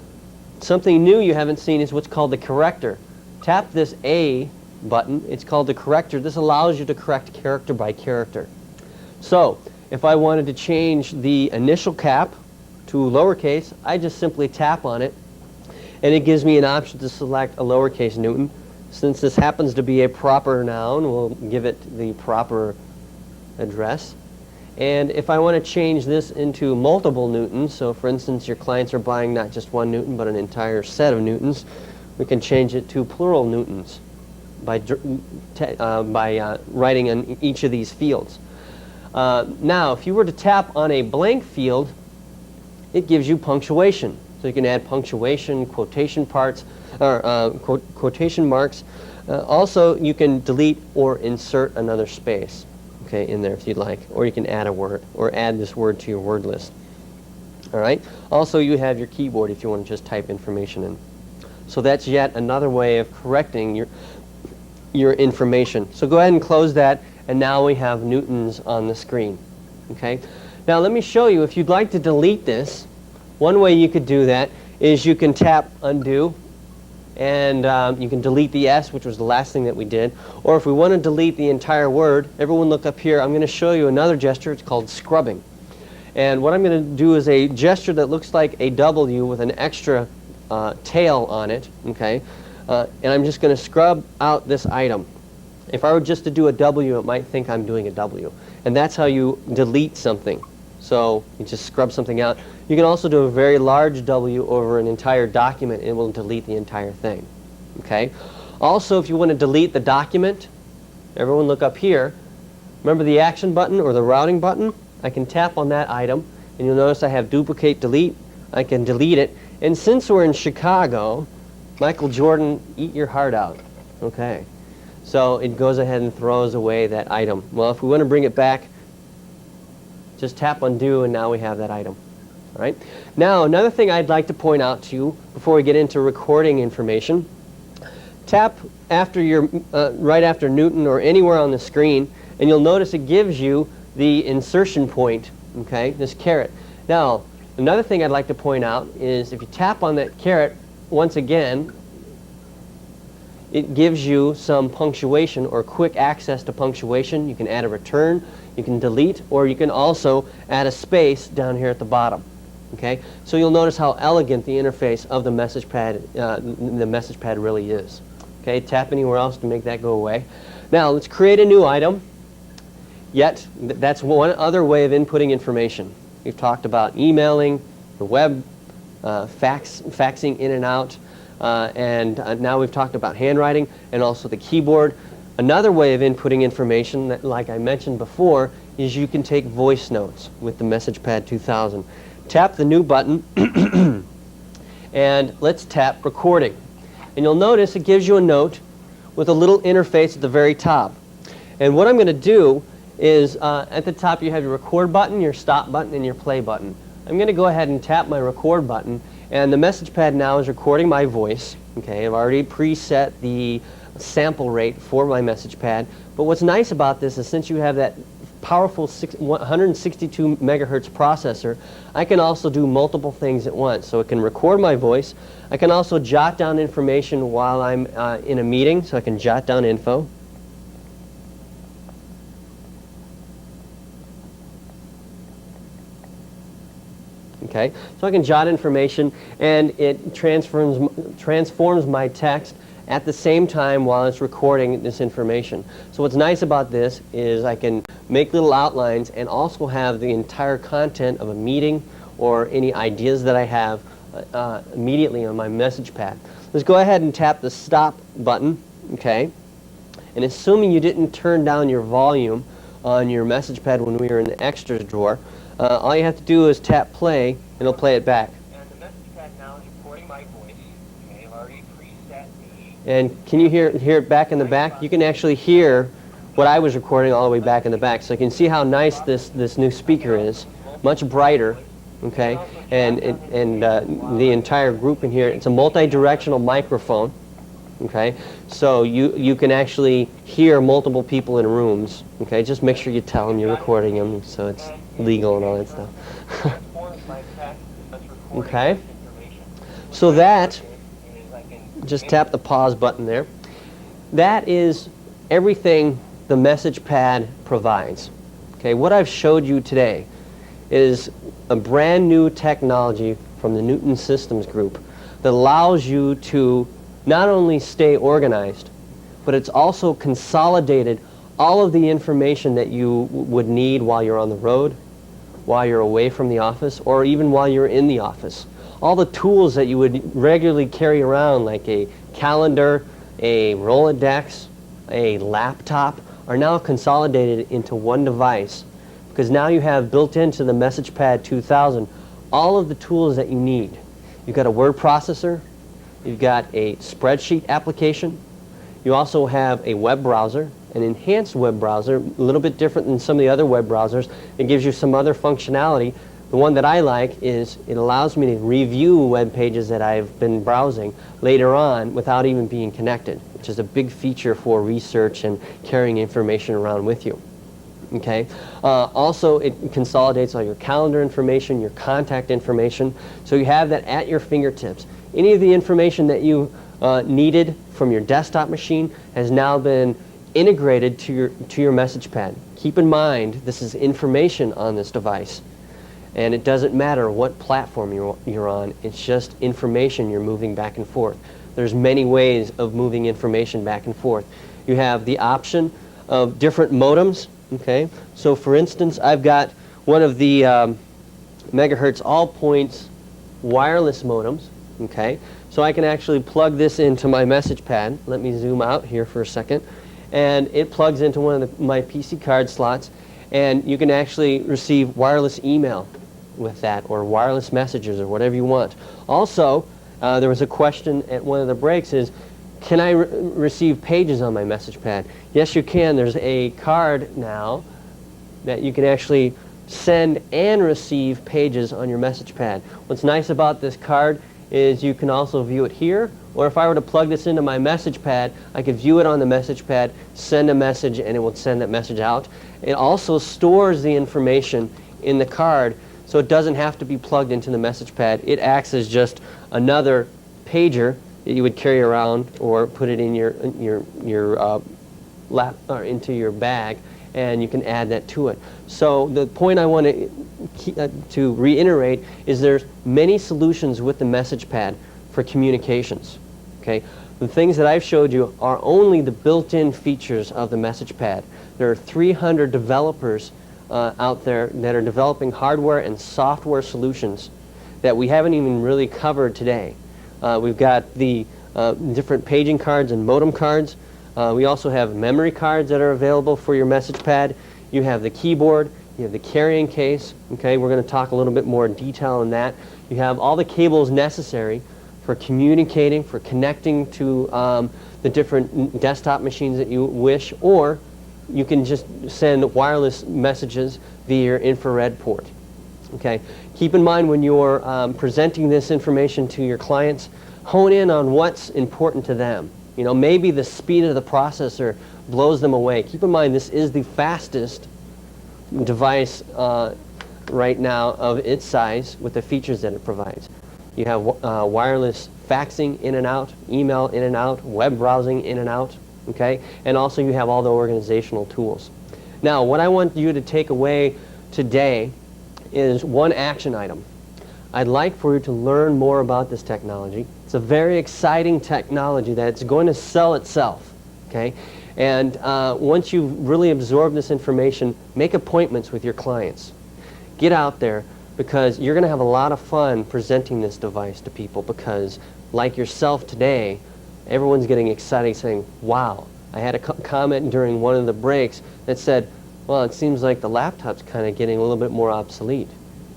Something new you haven't seen is what's called the corrector. Tap this A button. It's called the corrector. This allows you to correct character by character. So, if I wanted to change the initial cap to lowercase, I just simply tap on it, and it gives me an option to select a lowercase Newton. Since this happens to be a proper noun, we'll give it the proper address. And if I want to change this into multiple Newtons, so for instance your clients are buying not just one Newton but an entire set of Newtons, we can change it to plural Newtons by writing in each of these fields. Now, if you were to tap on a blank field, it gives you punctuation. So you can add punctuation, quotation parts, or quotation marks. Also, you can delete or insert another space, okay, in there if you'd like. Or you can add a word, or add this word to your word list. All right. Also, you have your keyboard if you want to just type information in. So that's yet another way of correcting your information. So go ahead and close that. And now we have Newtons on the screen. Okay? Now let me show you, if you'd like to delete this, one way you could do that is you can tap undo, and you can delete the S, which was the last thing that we did. Or if we want to delete the entire word, everyone look up here, I'm going to show you another gesture. It's called scrubbing. And what I'm going to do is a gesture that looks like a W with an extra tail on it. Okay? And I'm just going to scrub out this item. If I were just to do a W, it might think I'm doing a W. And that's how you delete something. So you just scrub something out. You can also do a very large W over an entire document, and it will delete the entire thing. Okay? Also, if you want to delete the document, everyone look up here. Remember the action button or the routing button? I can tap on that item, and you'll notice I have duplicate delete. I can delete it. And since we're in Chicago, Michael Jordan, eat your heart out. Okay. So it goes ahead and throws away that item. Well, if we want to bring it back, just tap undo, and now we have that item. All right. Now, another thing I'd like to point out to you before we get into recording information, tap after your right after Newton or anywhere on the screen, and you'll notice it gives you the insertion point. Okay, this caret. Now, another thing I'd like to point out is if you tap on that caret once again, it gives you some punctuation or quick access to punctuation. You can add a return, you can delete, or you can also add a space down here at the bottom. Okay, so you'll notice how elegant the interface of the message pad really is. Okay, tap anywhere else to make that go away. Now let's create a new item. Yet, that's one other way of inputting information. We've talked about emailing, the web, faxing in and out, and now we've talked about handwriting and also the keyboard. Another way of inputting information, that, like I mentioned before, is you can take voice notes with the MessagePad 2000. Tap the new button, and let's tap recording. And you'll notice it gives you a note with a little interface at the very top. And what I'm going to do is at the top you have your record button, your stop button, and your play button. I'm going to go ahead and tap my record button, and the MessagePad now is recording my voice. Okay, I've already preset the sample rate for my MessagePad. But what's nice about this is since you have that powerful 162 megahertz processor, I can also do multiple things at once. So it can record my voice. I can also jot down information while I'm in a meeting, so I can jot down info. Okay, so I can jot information, and it transforms my text at the same time while it's recording this information. So what's nice about this is I can make little outlines and also have the entire content of a meeting or any ideas that I have immediately on my MessagePad. Let's go ahead and tap the stop button, okay? And assuming you didn't turn down your volume on your MessagePad when we were in the extras drawer, all you have to do is tap play, and it'll play it back. And the MessagePad now is recording my voice. Okay, I've already preset the... And can you hear it back in the back? You can actually hear what I was recording all the way back in the back. So you can see how nice this new speaker is, much brighter. Okay, and the entire group in here, it's a multi-directional microphone. Okay, so you can actually hear multiple people in rooms. Okay, just make sure you tell them you're recording them, so it's legal and all that stuff. Okay, so that, just tap the pause button there. That is everything the MessagePad provides. Okay, what I've showed you today is a brand new technology from the Newton Systems Group that allows you to not only stay organized, but it's also consolidated all of the information that you would need while you're on the road, while you're away from the office, or even while you're in the office. All the tools that you would regularly carry around, like a calendar, a Rolodex, a laptop, are now consolidated into one device, because now you have built into the MessagePad 2000 all of the tools that you need. You've got a word processor, you've got a spreadsheet application, you also have a web browser, an enhanced web browser, a little bit different than some of the other web browsers. It gives you some other functionality. The one that I like is it allows me to review web pages that I've been browsing later on without even being connected, which is a big feature for research and carrying information around with you. Okay. Also, it consolidates all your calendar information, your contact information, so you have that at your fingertips. Any of the information that you needed from your desktop machine has now been integrated to your MessagePad. Keep in mind, this is information on this device, and it doesn't matter what platform you're on. It's just information you're moving back and forth. There's many ways of moving information back and forth. You have the option of different modems. Okay, so for instance, I've got one of the megahertz all points wireless modems. Okay, so I can actually plug this into my MessagePad. Let me zoom out here for a second, and it plugs into one of my PC card slots, and you can actually receive wireless email with that, or wireless messages, or whatever you want. Also, there was a question at one of the breaks: is can I receive pages on my MessagePad? Yes, you can. There's a card now that you can actually send and receive pages on your MessagePad. What's nice about this card is you can also view it here, or if I were to plug this into my MessagePad, I could view it on the MessagePad, send a message, and it will send that message out. It also stores the information in the card, so it doesn't have to be plugged into the MessagePad. It acts as just another pager that you would carry around or put it in your lap or into your bag, and you can add that to it. So the point I want to reiterate is there's many solutions with the MessagePad for communications. Okay, The things that I've showed you are only the built-in features of the message pad. There are 300 developers out there that are developing hardware and software solutions that we haven't even really covered today. We've got the different paging cards and modem cards. We also have memory cards that are available for your message pad. You have the keyboard, you have the carrying case. Okay, we're going to talk a little bit more in detail on that. You have all the cables necessary for communicating, for connecting to the different desktop machines that you wish, or you can just send wireless messages via your infrared port. Okay, keep in mind when you're presenting this information to your clients, hone in on what's important to them. You know, maybe the speed of the processor blows them away. Keep in mind this is the fastest device right now of its size with the features that it provides. You have wireless faxing in and out, email in and out, web browsing in and out, okay? And also you have all the organizational tools. Now, what I want you to take away today is one action item. I'd like for you to learn more about this technology. It's a very exciting technology that's going to sell itself, okay? And once you've really absorbed this information, make appointments with your clients. Get out there, because you're going to have a lot of fun presenting this device to people, because like yourself today, everyone's getting excited saying, wow. I had a comment during one of the breaks that said, well, it seems like the laptop's kind of getting a little bit more obsolete.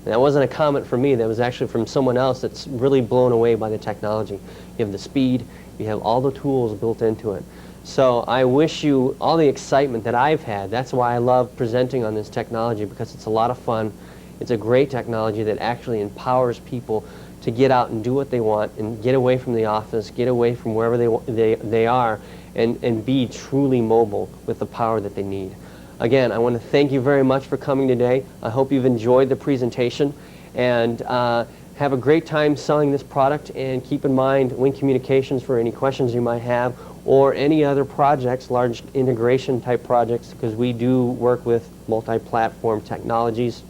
And that wasn't a comment from me, that was actually from someone else that's really blown away by the technology. You have the speed, you have all the tools built into it. So I wish you all the excitement that I've had. That's why I love presenting on this technology, because it's a lot of fun. It's a great technology that actually empowers people to get out and do what they want and get away from the office, get away from wherever they are, and be truly mobile with the power that they need. Again, I want to thank you very much for coming today. I hope you've enjoyed the presentation, and have a great time selling this product. And keep in mind Wing Communications for any questions you might have, or any other projects, large integration type projects, because we do work with multi-platform technologies.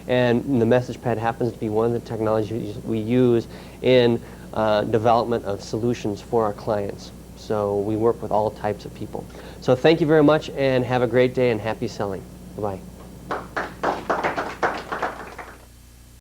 And the message pad happens to be one of the technologies we use in development of solutions for our clients. So we work with all types of people. So thank you very much, and have a great day, and happy selling. Bye-bye.